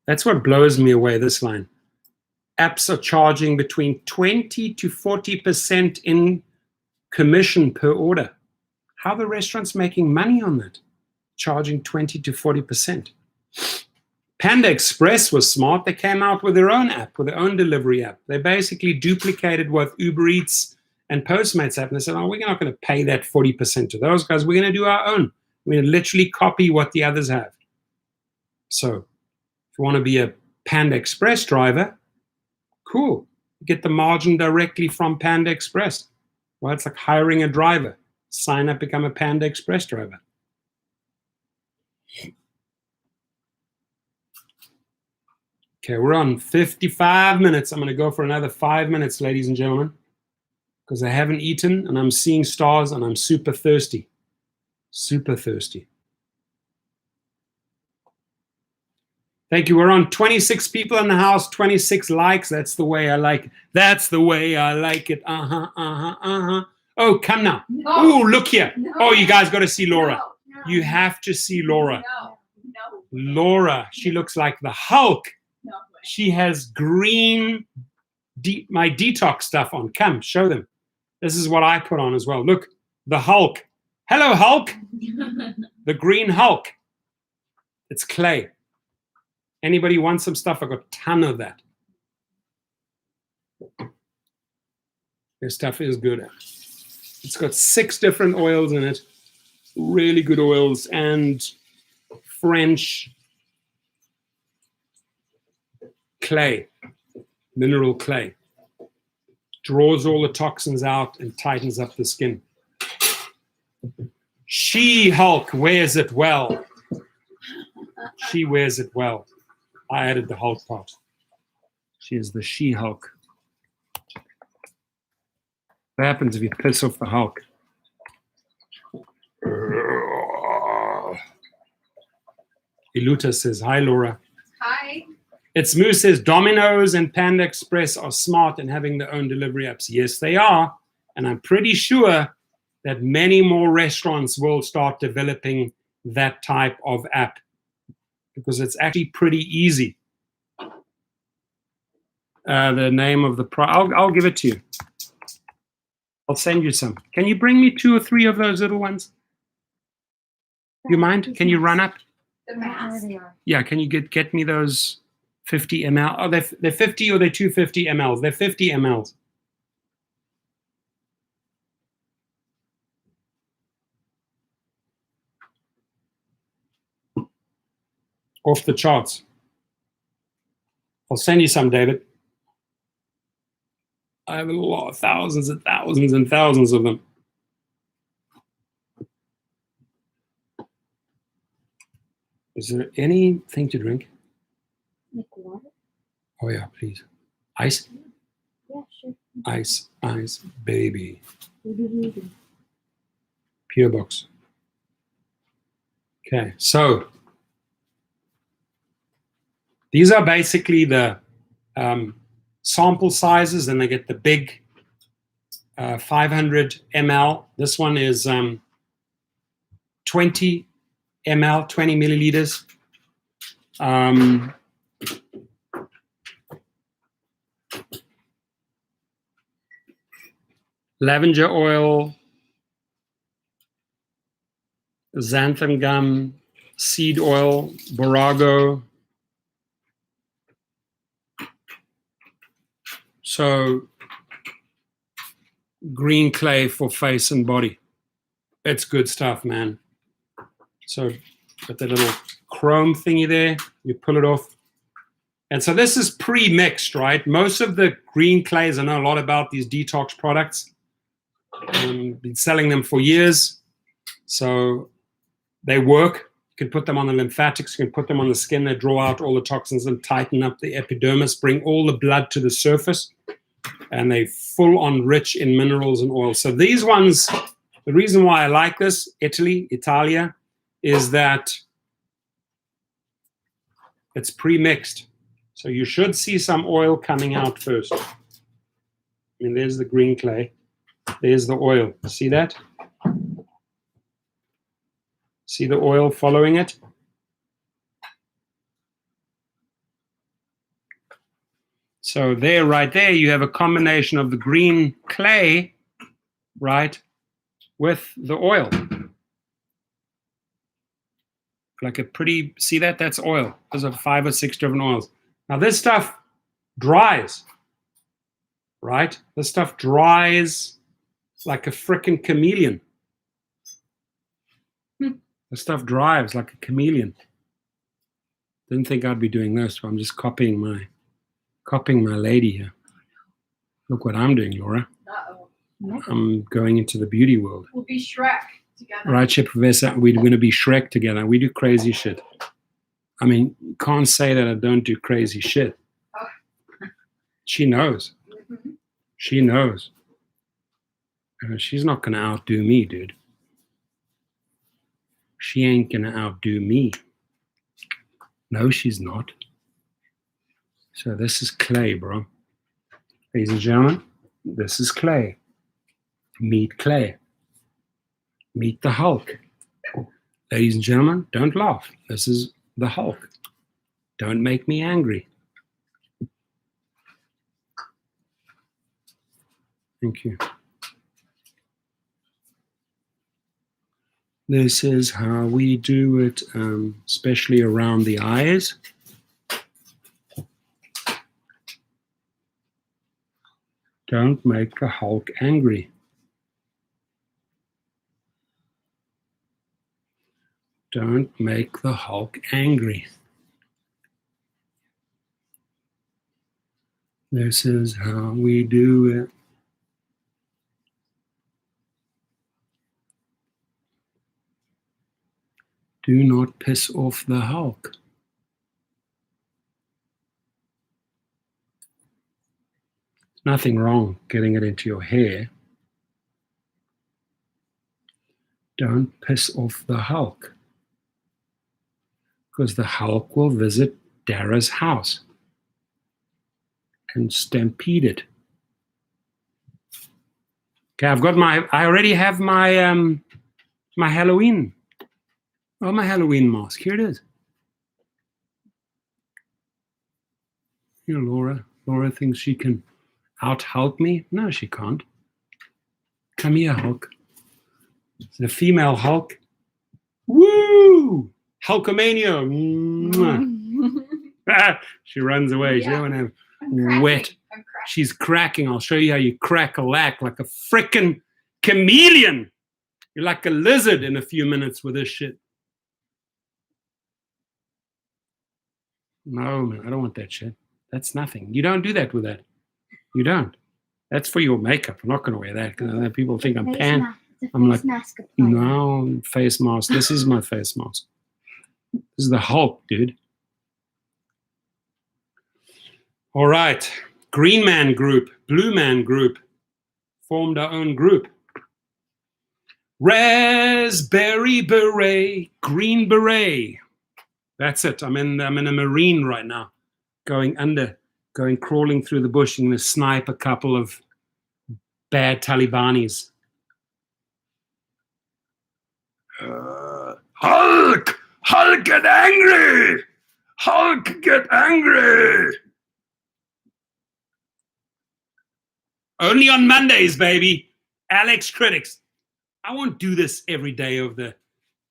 That's what blows me away, this line. Apps are charging between 20 to 40% in commission per order. How are the restaurants making money on that? Charging 20 to 40%. Panda Express was smart. They came out with their own app, with their own delivery app. They basically duplicated what Uber Eats and Postmates have. And they said, oh, we're not going to pay that 40% to those guys. We're going to do our own. We're going to literally copy what the others have. So if you want to be a Panda Express driver, cool. You get the margin directly from Panda Express. Well, it's like hiring a driver. Sign up, become a Panda Express driver. Okay, we're on 55 minutes. I'm going to go for another 5 minutes, ladies and gentlemen, because I haven't eaten and I'm seeing stars and I'm super thirsty. Super thirsty. Thank you. We're on 26 people in the house, 26 likes. That's the way I like it. That's the way I like it. Oh, come now. No. Oh, look here. No. Oh, you guys got to see Laura. No. You have to see Laura. No. Laura, she looks like the Hulk. No way. She has green, my detox stuff on. Come, show them. This is what I put on as well. Look, the Hulk. Hello, Hulk. The green Hulk. It's clay. Anybody want some stuff? I got a ton of that. This stuff is good. It's got 6 different oils in it. Really good oils and French clay, mineral clay. Draws all the toxins out and tightens up the skin. She-Hulk wears it well. She wears it well. I added the Hulk part. She is the She-Hulk. What happens if you piss off the Hulk? Iluta says, hi, Laura. Hi. It's Moose says, Domino's and Panda Express are smart in having their own delivery apps. Yes, they are. And I'm pretty sure that many more restaurants will start developing that type of app because it's actually pretty easy. The name of the I'll give it to you. I'll send you some. Can you bring me 2 or 3 of those little ones? You mind? Can you run up? The mask. Yeah, can you get me those 50 ml? Oh, they're 50 or they're 250 mLs? They're 50 mLs. Off the charts. I'll send you some, David. I have a lot of thousands and thousands and thousands of them. Is there anything to drink? Like water? Oh, yeah, please. Ice? Yeah, sure. Ice, baby. Doo-doo-doo-doo. Pure box. Okay, so these are basically the sample sizes, and they get the big 500 ml. This one is 20 ml, 20 milliliters. Lavender oil, xanthan gum, seed oil, borago. So green clay for face and body. It's good stuff, man. So got the little chrome thingy there. You pull it off. And so this is pre-mixed, right? Most of the green clays, I know a lot about these detox products. Been selling them for years. So they work. You can put them on the lymphatics. You can put them on the skin. They draw out all the toxins and tighten up the epidermis, bring all the blood to the surface. And they full on rich in minerals and oils. So these ones, the reason why I like this, Italia, is that it's pre-mixed. So you should see some oil coming out first. I mean, there's the green clay. There's the oil. See that? See the oil following it? So there, right there, you have a combination of the green clay, right, with the oil. Like a pretty, see that? That's oil. Those are 5 or 6 different oils. Now this stuff dries, right? This stuff dries like a frickin' chameleon. This stuff dries like a chameleon. Didn't think I'd be doing this, but I'm just copying my lady here. Look what I'm doing, Laura. Uh-oh. I'm going into the beauty world. We'll be Shrek together. Right, Chip Professor, we're going to be Shrek together. We do crazy shit. I mean, can't say that I don't do crazy shit. Oh. She knows. Mhm. She knows. She's not going to outdo me, dude. She ain't going to outdo me. No, she's not. So this is clay, bro. Ladies and gentlemen, this is clay. Meet clay. Meet the Hulk. Ladies and gentlemen, don't laugh. This is the Hulk. Don't make me angry. Thank you. This is how we do it, especially around the eyes. Don't make the Hulk angry. Don't make the Hulk angry. This is how we do it. Do not piss off the Hulk. Nothing wrong getting it into your hair. Don't piss off the Hulk, because the Hulk will visit Dara's house and stampede it. Okay, I already have my my Halloween. Oh, my Halloween mask. Here it is. Here, Laura. Laura thinks she can out-Hulk me. No, she can't. Come here, Hulk. The female Hulk. Woo! Hulkamania. She runs away. She Yeah. don't have I'm cracking. wet. I'm cracking. She's cracking. I'll show you how you crack a lack like a frickin' chameleon. You're like a lizard in a few minutes with this shit. No, man, I don't want that shit. That's nothing. You don't do that with that. You don't. That's for your makeup. I'm not going to wear that because people think I'm pan. I'm like, no, face mask. This is my face mask. This is the Hulk, dude. All right. Green Man Group, Blue Man Group formed our own group. Raspberry Beret, Green Beret. That's it. I'm in a marine right now, going crawling through the bush and going to snipe a couple of bad Talibanis. Hulk! Hulk get angry! Hulk get angry! Only on Mondays, baby. Alex Critics. I won't do this every day of the...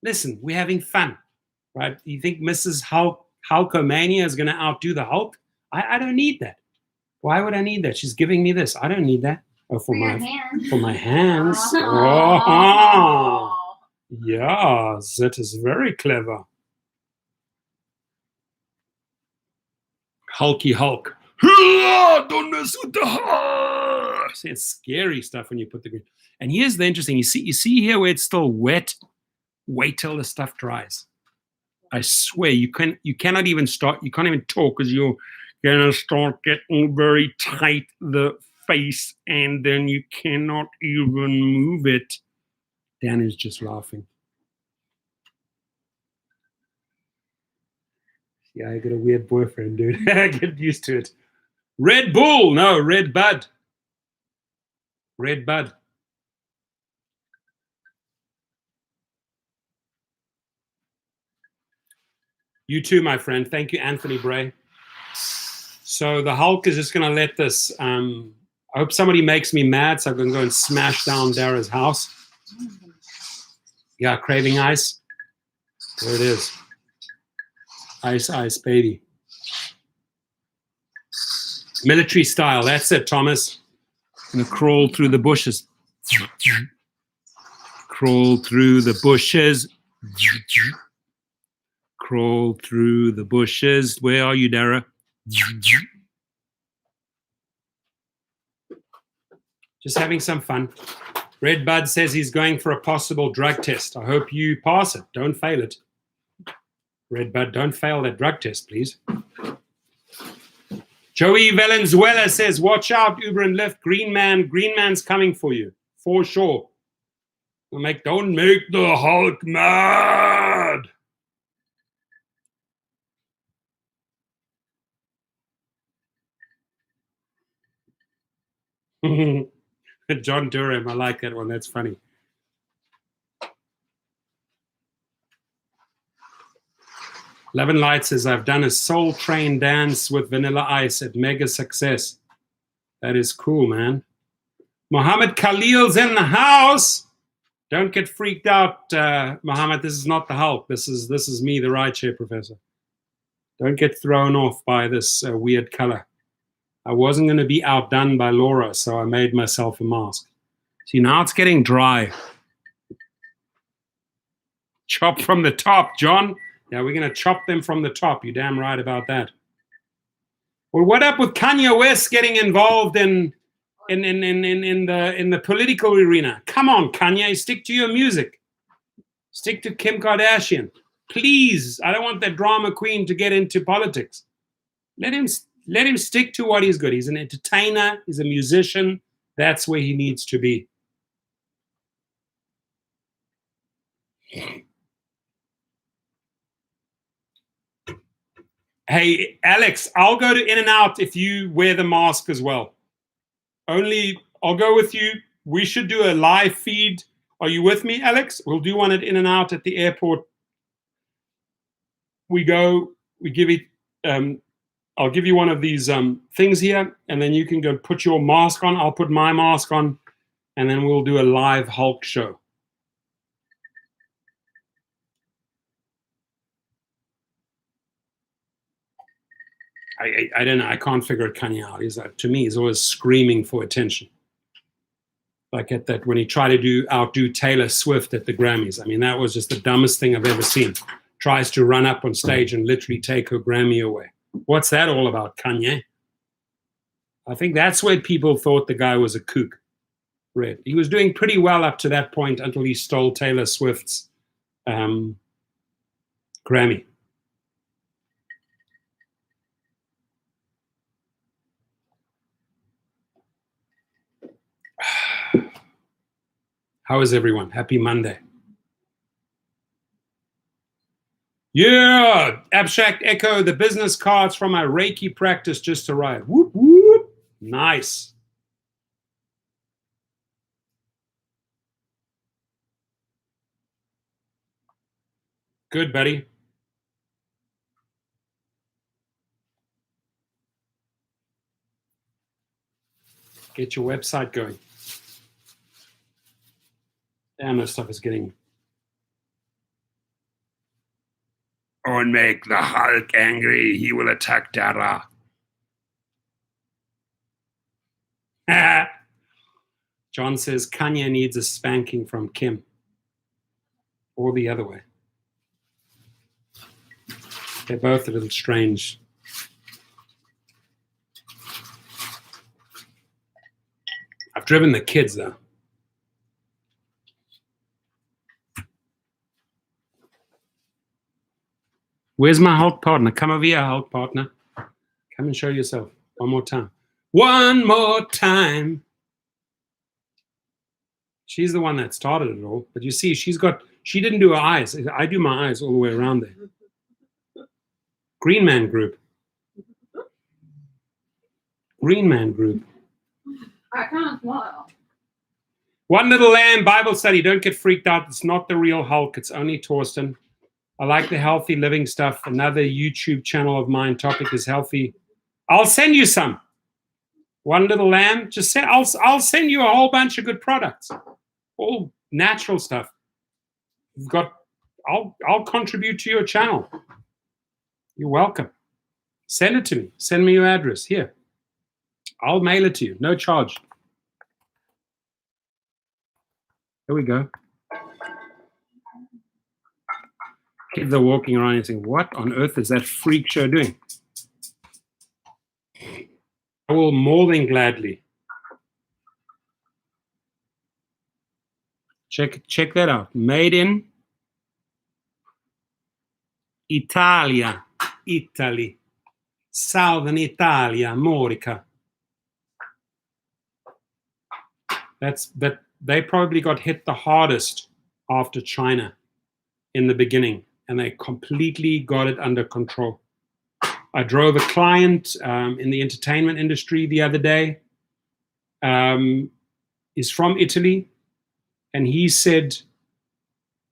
Listen, we're having fun, right? You think Mrs. Hulkomania is going to outdo the Hulk? I don't need that. Why would I need that? She's giving me this. I don't need that. Oh, for my hands. Oh, yeah, that is very clever. Hulky Hulk. Don't mess with the Hulk. See, it's scary stuff when you put the green. And here's the interesting. You see here where it's still wet. Wait till the stuff dries. I swear you cannot even start. You can't even talk because you're gonna start getting very tight the face, and then you cannot even move it. Dan is just laughing. Yeah, I got a weird boyfriend, dude. Get used to it. Red Bull, no, Red Bud. Red Bud. You too, my friend. Thank you, Anthony Bray. So the Hulk is just going to let this... I hope somebody makes me mad so I can go and smash down Dara's house. Yeah, craving ice. There it is. Ice, ice, baby. Military style. That's it, Thomas. I'm going to crawl through the bushes. Crawl through the bushes. Crawl through the bushes. Where are you, Dara? Just having some fun. Red Bud says he's going for a possible drug test. I hope you pass it. Don't fail it. Red Bud, don't fail that drug test, please. Joey Valenzuela says, watch out, Uber and Lyft. Green Man's coming for you, for sure. Don't make the Hulk mad. John Durham, I like that one. That's funny. Love and Light says, I've done a Soul Train dance with Vanilla Ice at mega success. That is cool, man. Mohammed Khalil's in the house. Don't get freaked out, Mohammed. This is not the Hulk. This is me, the rideshare professor. Don't get thrown off by this weird color. I wasn't going to be outdone by Laura, so I made myself a mask. See, now it's getting dry. Chop from the top, John. Yeah, we're going to chop them from the top. You're damn right about that. Well, what up with Kanye West getting involved in the political arena? Come on, Kanye, stick to your music. Stick to Kim Kardashian. Please, I don't want that drama queen to get into politics. Let him stick to what he's good. He's an entertainer. He's a musician. That's where he needs to be. Hey, Alex, I'll go to In-N-Out if you wear the mask as well. I'll go with you. We should do a live feed. Are you with me, Alex? We'll do one at In-N-Out at the airport. We give it, I'll give you one of these things here, and then you can go put your mask on. I'll put my mask on, and then we'll do a live Hulk show. I don't know. I can't figure Kanye out. To me, he's always screaming for attention. Like at that when he tried to outdo Taylor Swift at the Grammys. I mean, that was just the dumbest thing I've ever seen. Tries to run up on stage and literally take her Grammy away. What's that all about, Kanye? I think that's where people thought the guy was a kook. Red. He was doing pretty well up to that point until he stole Taylor Swift's Grammy. How is everyone? Happy Monday. Yeah, Abstract Echo, the business cards from my Reiki practice just arrived. Whoop, whoop. Nice. Good, buddy. Get your website going. Damn, this stuff is getting... And make the Hulk angry. He will attack Dara. John says Kanye needs a spanking from Kim. Or the other way. They're both a little strange. I've driven the kids, though. Where's my Hulk partner? Come over here, Hulk partner. Come and show yourself. One more time. One more time. She's the one that started it all. But you see, she didn't do her eyes. I do my eyes all the way around there. Green Man Group. Green Man Group. I can't smile. One Little Lamb Bible study. Don't get freaked out. It's not the real Hulk. It's only Torsten. I like the healthy living stuff. Another YouTube channel of mine, topic is healthy. I'll send you some. One Little Lamb. Just say I'll send you a whole bunch of good products. All natural stuff. I'll contribute to your channel. You're welcome. Send it to me. Send me your address. Here. I'll mail it to you. No charge. There we go. Kids are walking around and saying, what on earth is that freak show doing? I will more than gladly. Check that out. Made in Italia, Italy, Southern Italia, Morica. They probably got hit the hardest after China in the beginning, and they completely got it under control. I drove a client in the entertainment industry the other day. He's from Italy, and he said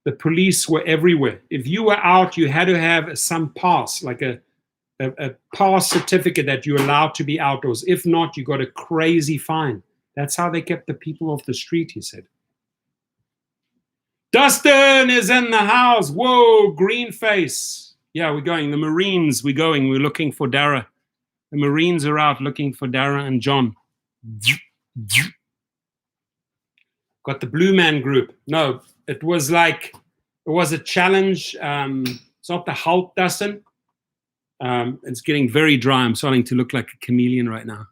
the police were everywhere. If you were out, you had to have some pass, like a pass certificate that you're allowed to be outdoors. If not, you got a crazy fine. That's how they kept the people off the street, he said. Dustin is in the house. Whoa, green face. Yeah, we're going. The Marines, we're going. We're looking for Dara. The Marines are out looking for Dara and John. Got the Blue Man Group. No, it was a challenge. It's not the Hulk, Dustin. It's getting very dry. I'm starting to look like a chameleon right now.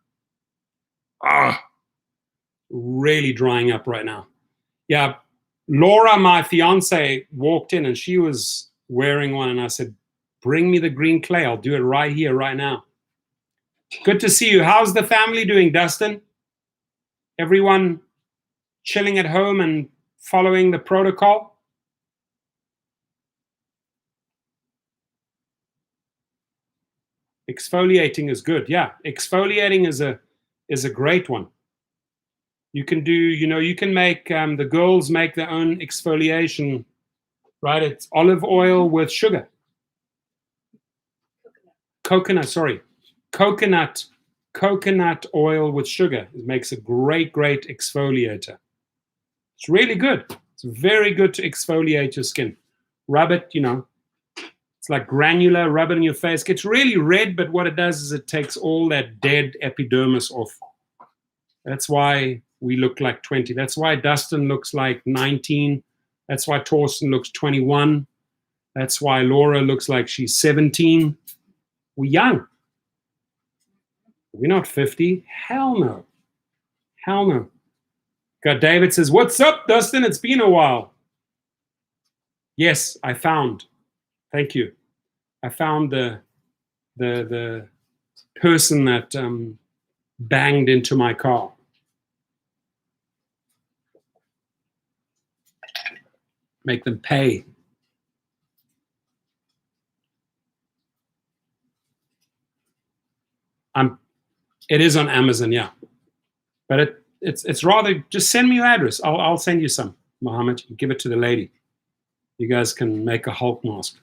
Really drying up right now. Yeah, Laura, my fiance, walked in and she was wearing one, and I said, bring me the green clay. I'll do it right here, right now. Good to see you. How's the family doing, Dustin? Everyone chilling at home and following the protocol? Exfoliating is good. Yeah, exfoliating is a great one. You can do, you can make, the girls make their own exfoliation, right? It's olive oil with sugar. Coconut oil with sugar. It makes a great exfoliator. It's really good. It's very good to exfoliate your skin. Rub it, it's like granular, rub it in your face. It gets really red, but what it does is it takes all that dead epidermis off. That's why we look like 20. That's why Dustin looks like 19. That's why Torsten looks 21. That's why Laura looks like she's 17. We're young. We're not 50. Hell no. Hell no. God, David says, what's up, Dustin? It's been a while. Yes, I found. Thank you. I found the person that banged into my car. Make them pay. It is on Amazon, yeah. But it's rather, just send me your address. I'll send you some, Mohammed. Give it to the lady. You guys can make a Hulk mask.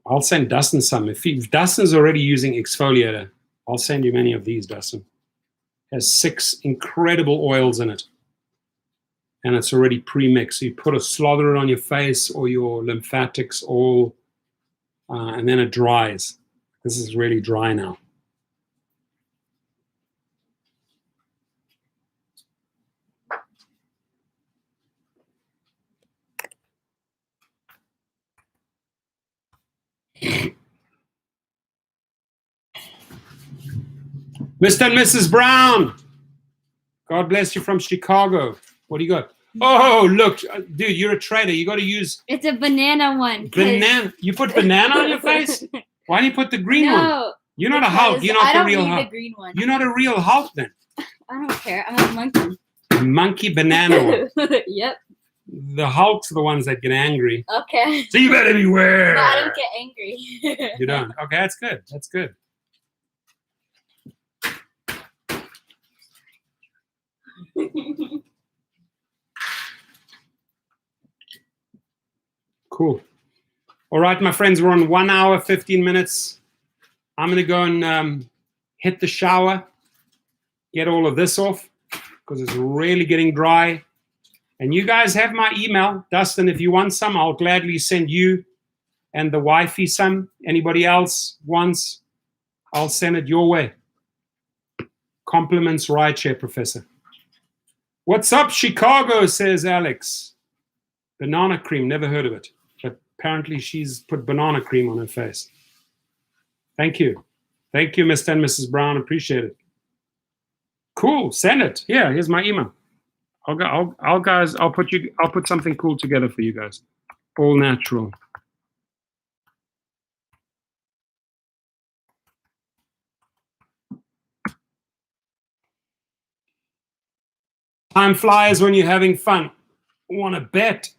I'll send Dustin some. If Dustin's already using exfoliator, I'll send you many of these, Dustin. It has 6 incredible oils in it. And it's already pre-mixed. So you slather it on your face or your lymphatics, all, and then it dries. This is really dry now. Mr. and Mrs. Brown, God bless you from Chicago. What do you got? Oh, look, dude, you're a trader. You got to use... It's a banana one. Banana? You put banana on your face? Why do you put the green one? You're not a Hulk. You're not the real Hulk. I don't need the green one. You're not a real Hulk then. I don't care. I'm a monkey. Monkey banana one. Yep. The Hulks are the ones that get angry. Okay. So you better beware. No, I don't get angry. You don't? Okay, that's good. That's good. Cool. All right, my friends, we're on 1 hour, 15 minutes. I'm going to go and hit the shower, get all of this off because it's really getting dry. And you guys have my email. Dustin, if you want some, I'll gladly send you and the wifey some. Anybody else wants, I'll send it your way. Compliments, Rideshare Professor. What's up, Chicago, says Alex. Banana cream, never heard of it. But apparently she's put banana cream on her face. Thank you. Thank you, Mr. and Mrs. Brown. Appreciate it. Cool, send it. Yeah, here's my email. I'll put something cool together for you guys. All natural. Time flies when you're having fun. Want to bet?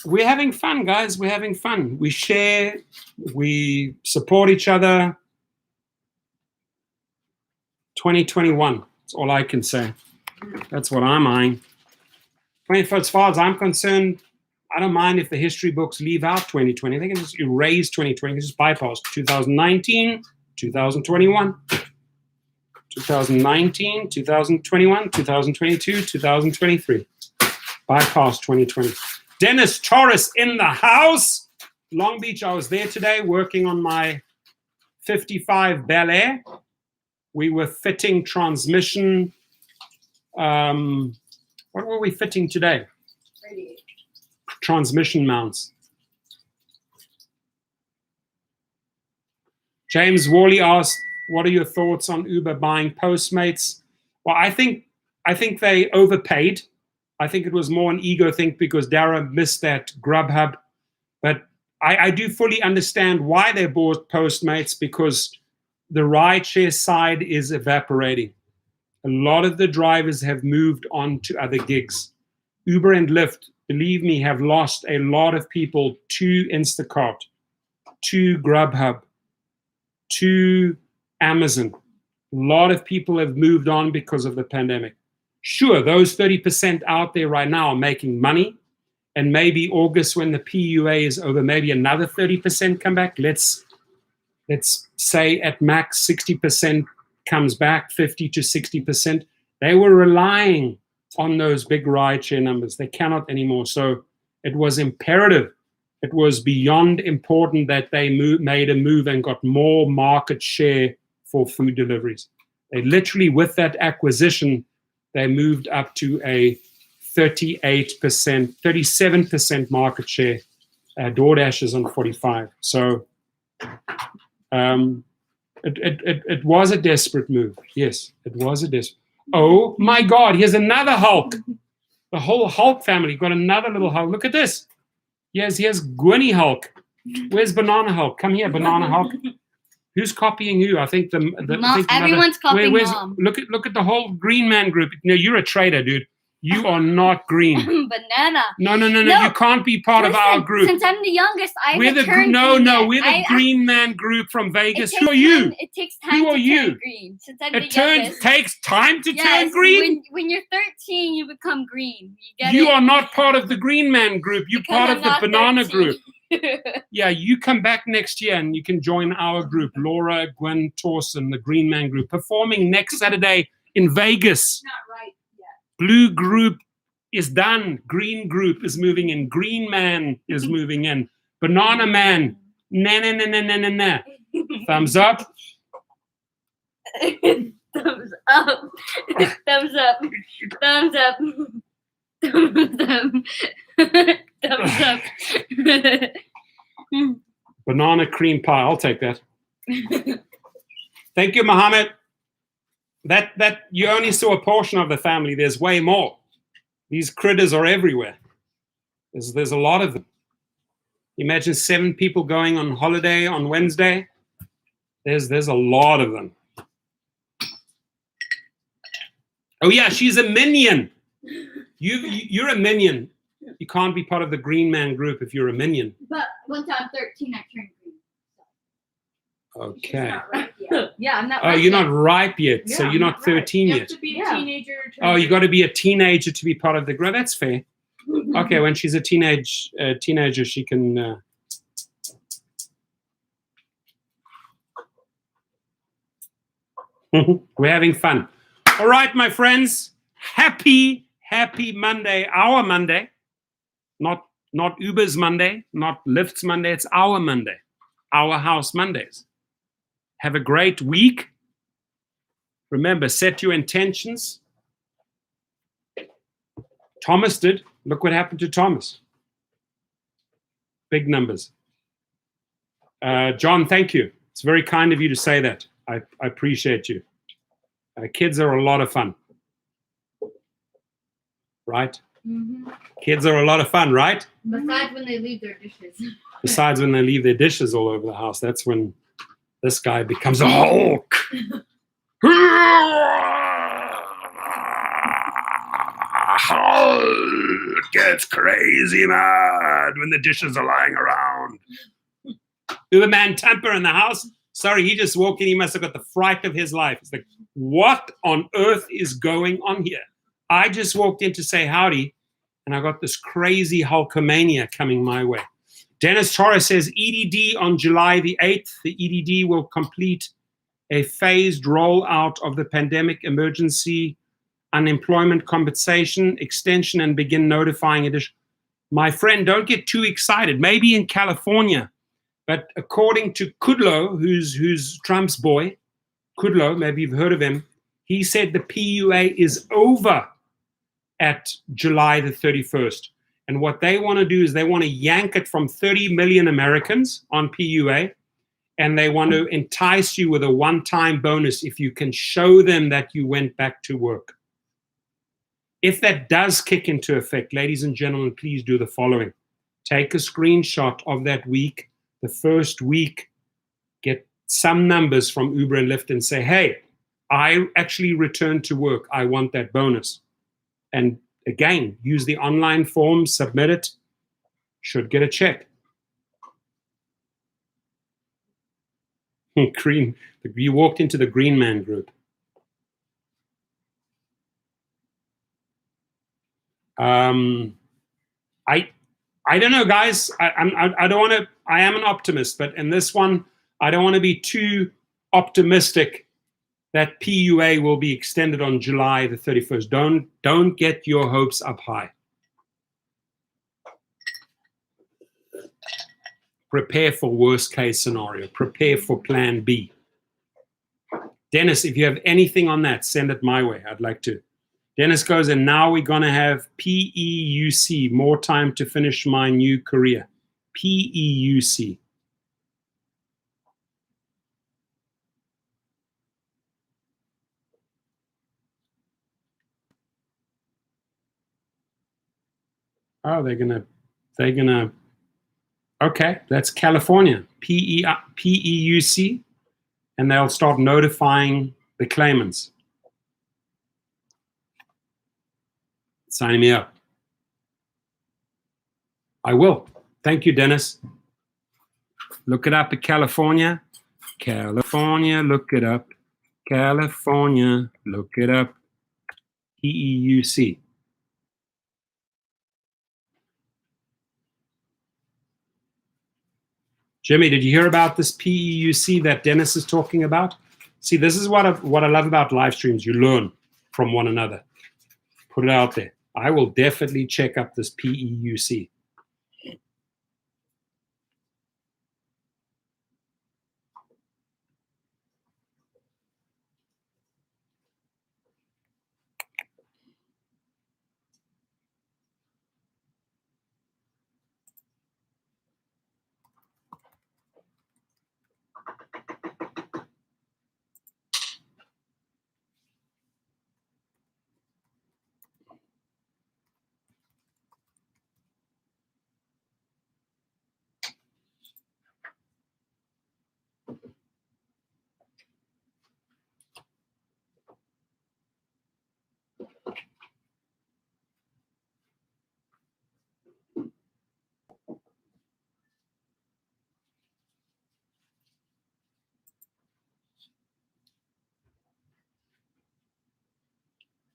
We're having fun, guys. We're having fun. We share. We support each other. 2021. That's all I can say. That's what I'm eyeing. As far as I'm concerned, I don't mind if the history books leave out 2020. They can just erase 2020. Just bypass 2019, 2021, 2019, 2021, 2022, 2023. Bypass 2020. Dennis Torres in the house. Long Beach, I was there today working on my 55 Bel Air. We were fitting transmission. What were we fitting today? Radiator. Transmission mounts. James Worley asked, what are your thoughts on Uber buying Postmates? Well, I think they overpaid. I think it was more an ego thing because Dara missed that Grubhub. But I do fully understand why they bought Postmates, because the rideshare side is evaporating. A lot of the drivers have moved on to other gigs. Uber and Lyft, believe me, have lost a lot of people to Instacart, to Grubhub, to Amazon. A lot of people have moved on because of the pandemic. Sure, those 30% out there right now are making money, and maybe August, when the PUA is over, maybe another 30% come back. Let's say at max 60% comes back, 50 to 60%. They were relying on those big rideshare numbers. They cannot anymore. So it was imperative. It was beyond important that they made a move and got more market share for food deliveries. They literally, with that acquisition, they moved up to a 37% market share. DoorDash is on 45. So it was a desperate move. Yes, it was a desperate. Oh my God, here's another Hulk. The whole Hulk family got another little Hulk. Look at this. Here's Gwynny Hulk. Where's Banana Hulk? Come here, Banana Hulk. Who's copying who? I think everyone's copying Mom. Look at the whole Green Man group. No, you're a traitor, dude. You are not green. Banana. No. You can't be part of our group. Since I'm the youngest, We're the Green Man group from Vegas. Who are you? It takes time to turn green. Since I'm the youngest. Takes time to turn green? When you're 13, you become green. You are not part of the Green Man group. You're part of the Banana group. Yeah, you come back next year and you can join our group. Laura, Gwen, Torsen, the Green Man group, performing next Saturday in Vegas. Not right yet. Blue group is done. Green group is moving in. Green Man is moving in. Banana Man. Na. Thumbs up. Thumbs up. Thumbs up. Thumbs up. Thumbs up. Thumbs up. Banana cream pie. I'll take that. Thank you, Mohammed. That you only saw a portion of the family. There's way more. These critters are everywhere. There's a lot of them. Imagine 7 people going on holiday on Wednesday. There's a lot of them. Oh yeah, she's a minion. You're a minion. You can't be part of the Green Man group if you're a minion. But once I'm 13, I turned green. Okay. Not ripe yet. Yeah, I'm not. Oh, ripe you're yet. not ripe yet, Yeah, so you're not 13 You yet. have to be a teenager. Oh, you got to be a teenager to be part of the group. That's fair. Okay, when she's a teenager, she can. We're having fun. All right, my friends. Happy Monday. Our Monday. Not Uber's Monday, not Lyft's Monday. It's our Monday. Our house Mondays. Have a great week. Remember, set your intentions. Thomas did. Look what happened to Thomas. Big numbers. John, thank you. It's very kind of you to say that. I appreciate you. Kids are a lot of fun. right? Mm-hmm. Kids are a lot of fun, right? Besides when they leave their dishes. Besides when they leave their dishes all over the house. That's when this guy becomes a Hulk. Hulk gets crazy mad when the dishes are lying around. Uberman Tamper in the house. Sorry, he just walked in. He must have got the fright of his life. It's like, what on earth is going on here? I just walked in to say howdy, and I got this crazy Hulkamania coming my way. Dennis Torres says EDD on July the 8th. The EDD will complete a phased rollout of the pandemic emergency unemployment compensation extension and begin notifying additional. My friend, don't get too excited. Maybe in California, but according to Kudlow, who's Trump's boy, Kudlow, maybe you've heard of him, he said the PUA is over at July the 31st. And what they want to do is they want to yank it from 30 million Americans on PUA, and they want to entice you with a one-time bonus if you can show them that you went back to work. If that does kick into effect, ladies and gentlemen, please do the following. Take a screenshot of that week, the first week, get some numbers from Uber and Lyft and say, hey, I actually returned to work. I want that bonus. And again, use the online form, submit it, should get a check. Green, you walked into the Green Man group. I don't know, guys. I don't want to. I am an optimist, but in this one, I don't want to be too optimistic that PUA will be extended on July the 31st. Don't get your hopes up high. Prepare for worst case scenario. Prepare for plan B. Dennis, if you have anything on that, send it my way. I'd like to. Dennis goes, and now we're going to have PEUC, more time to finish my new career. PEUC. Oh, they're gonna, okay, that's California, PEUC, and they'll start notifying the claimants. Sign me up. I will. Thank you, Dennis. Look it up at California. California, look it up. California, look it up. PEUC. Jimmy, did you hear about this PEUC that Dennis is talking about? See, this is what I love about live streams. You learn from one another. Put it out there. I will definitely check up this PEUC.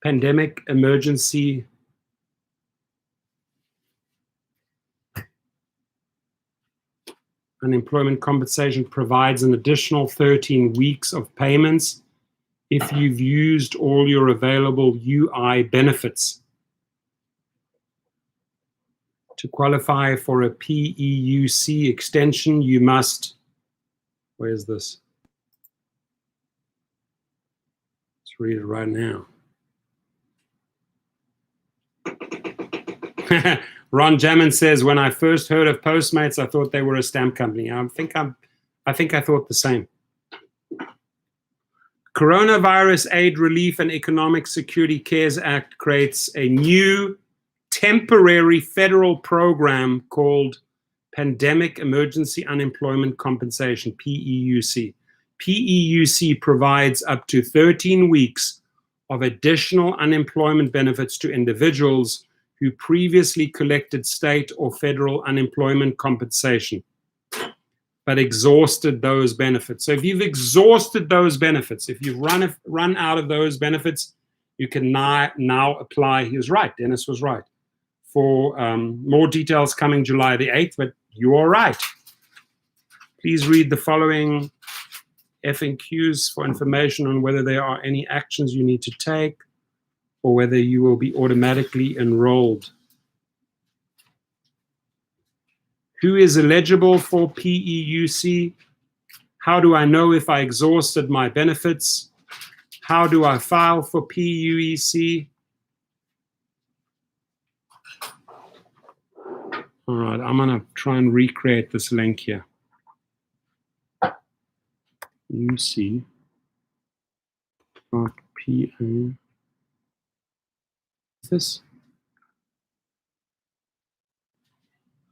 Pandemic emergency unemployment compensation provides an additional 13 weeks of payments if you've used all your available UI benefits. To qualify for a PEUC extension, you must, where's this? Let's read it right now. Ron Jamin says, when I first heard of Postmates, I thought they were a stamp company. I think I thought the same. Coronavirus Aid Relief and Economic Security CARES Act creates a new temporary federal program called Pandemic Emergency Unemployment Compensation, PEUC. PEUC provides up to 13 weeks of additional unemployment benefits to individuals who previously collected state or federal unemployment compensation, but exhausted those benefits. So if you've exhausted those benefits, if you've run out of those benefits, you can now apply. He was right. Dennis was right. For more details coming July the 8th, but you are right. Please read the following FAQs for information on whether there are any actions you need to take or whether you will be automatically enrolled. Who is eligible for PEUC? How do I know if I exhausted my benefits? How do I file for PEUC? All right, I'm going to try and recreate this link here. UC. PA. This?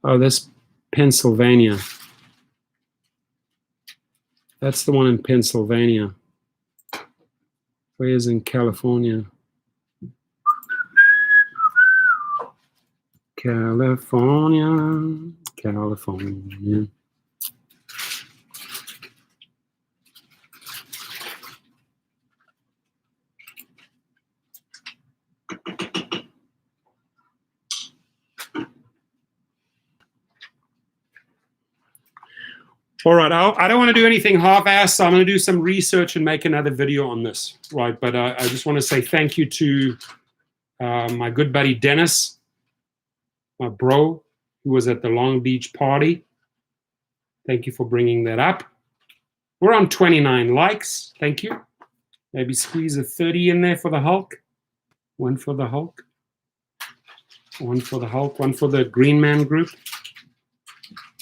Oh, this Pennsylvania. That's the one in Pennsylvania. Where's in California? California. All right, I don't want to do anything half-assed, so I'm going to do some research and make another video on this, right? But I just want to say thank you to my good buddy Dennis, my bro, who was at the Long Beach party. Thank you for bringing that up. We're on 29 likes. Thank you. Maybe squeeze a 30 in there for the Hulk. One for the Hulk. One for the Hulk. One for the Green Man group.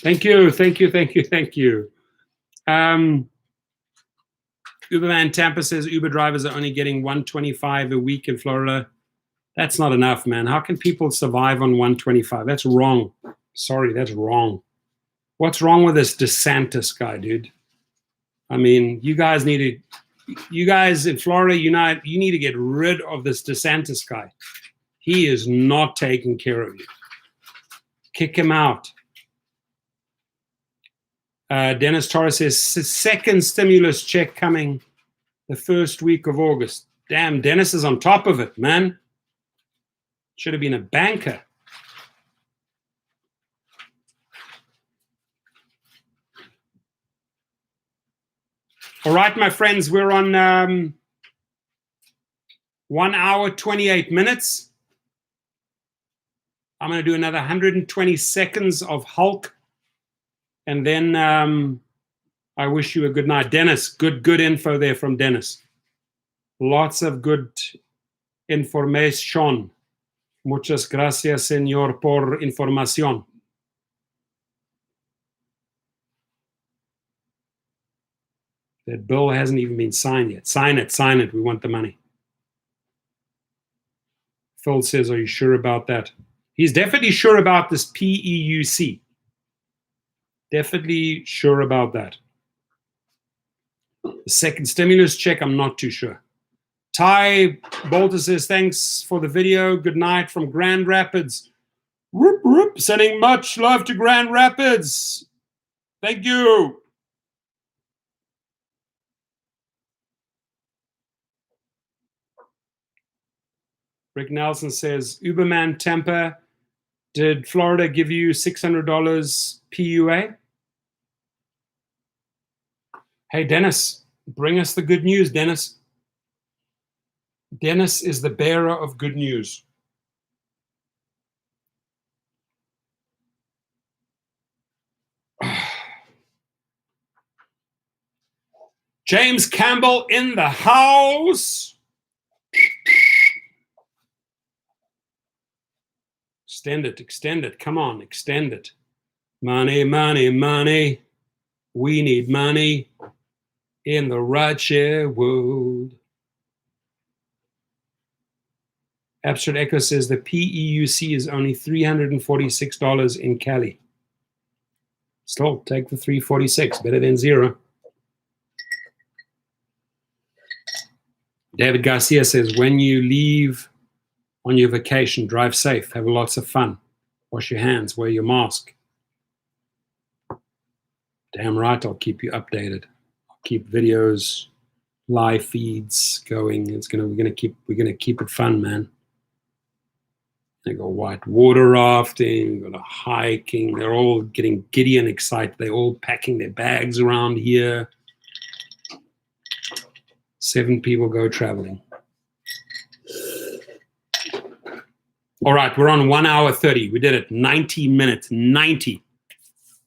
Thank you. Uberman Tampa says Uber drivers are only getting $125 a week in Florida. That's not enough, man. How can people survive on $125? That's wrong. Sorry, that's wrong. What's wrong with this DeSantis guy, dude? I mean, you guys in Florida, you need to get rid of this DeSantis guy. He is not taking care of you. Kick him out. Dennis Torres says, second stimulus check coming the first week of August. Damn, Dennis is on top of it, man. Should have been a banker. All right, my friends, we're on 1 hour, 28 minutes. I'm going to do another 120 seconds of Hulk. And then I wish you a good night. Dennis, good info there from Dennis. Lots of good information. Muchas gracias, señor, por información. That bill hasn't even been signed yet. Sign it. We want the money. Phil says, are you sure about that? He's definitely sure about this PEUC. Definitely sure about that. The second stimulus check, I'm not too sure. Ty Bolter says, thanks for the video. Good night from Grand Rapids. Whoop, whoop. Sending much love to Grand Rapids. Thank you. Rick Nelson says, Uberman Tampa, did Florida give you $600 PUA? Hey, Dennis, bring us the good news, Dennis. Dennis is the bearer of good news. James Campbell in the house. Extend it. Come on, extend it. Money. We need money. in the rideshare world. Abstract Echo says the PEUC is only $346 in Cali. Still, take the 346, better than zero. David Garcia says, when you leave on your vacation, drive safe, have lots of fun, wash your hands, wear your mask. Damn right, I'll keep you updated. I'll keep videos, live feeds going. We're gonna keep it fun, man. They go white water rafting, go to hiking. They're all getting giddy and excited. They're all packing their bags around here. 7 people go traveling. All right, we're on 1 hour 30. We did it, 90 minutes, 90.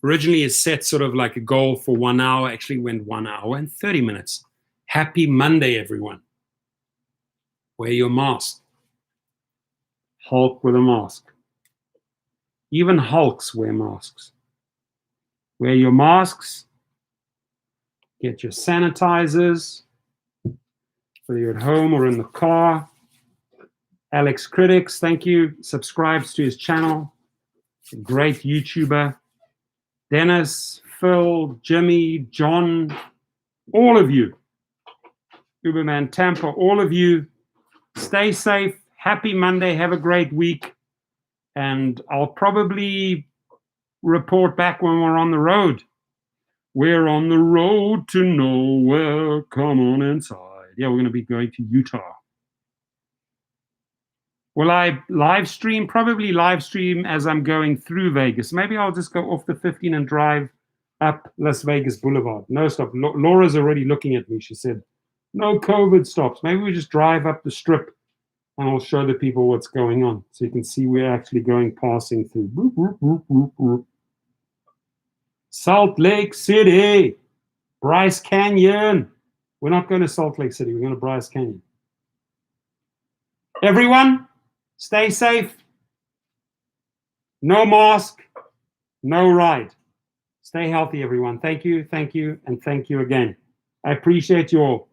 Originally it's set sort of like a goal for 1 hour, actually went 1 hour and 30 minutes. Happy Monday, everyone. Wear your mask. Hulk with a mask. Even Hulks wear masks. Wear your masks. Get your sanitizers, whether you're at home or in the car. Alex Critics, thank you. Subscribes to his channel. A great YouTuber. Dennis, Phil, Jimmy, John, all of you. Uberman Tampa, all of you. Stay safe. Happy Monday. Have a great week. And I'll probably report back when we're on the road. We're on the road to nowhere. Come on inside. Yeah, we're going to be going to Utah. Will I live stream? Probably live stream as I'm going through Vegas. Maybe I'll just go off the 15 and drive up Las Vegas Boulevard. No stop. Laura's already looking at me. She said, no COVID stops. Maybe we just drive up the strip and I'll show the people what's going on. So you can see we're actually passing through. Boop, boop, boop, boop, boop. Salt Lake City. Bryce Canyon. We're not going to Salt Lake City. We're going to Bryce Canyon. Everyone, stay safe. No mask. No ride. Stay healthy, everyone. Thank you, and thank you again. I appreciate you all.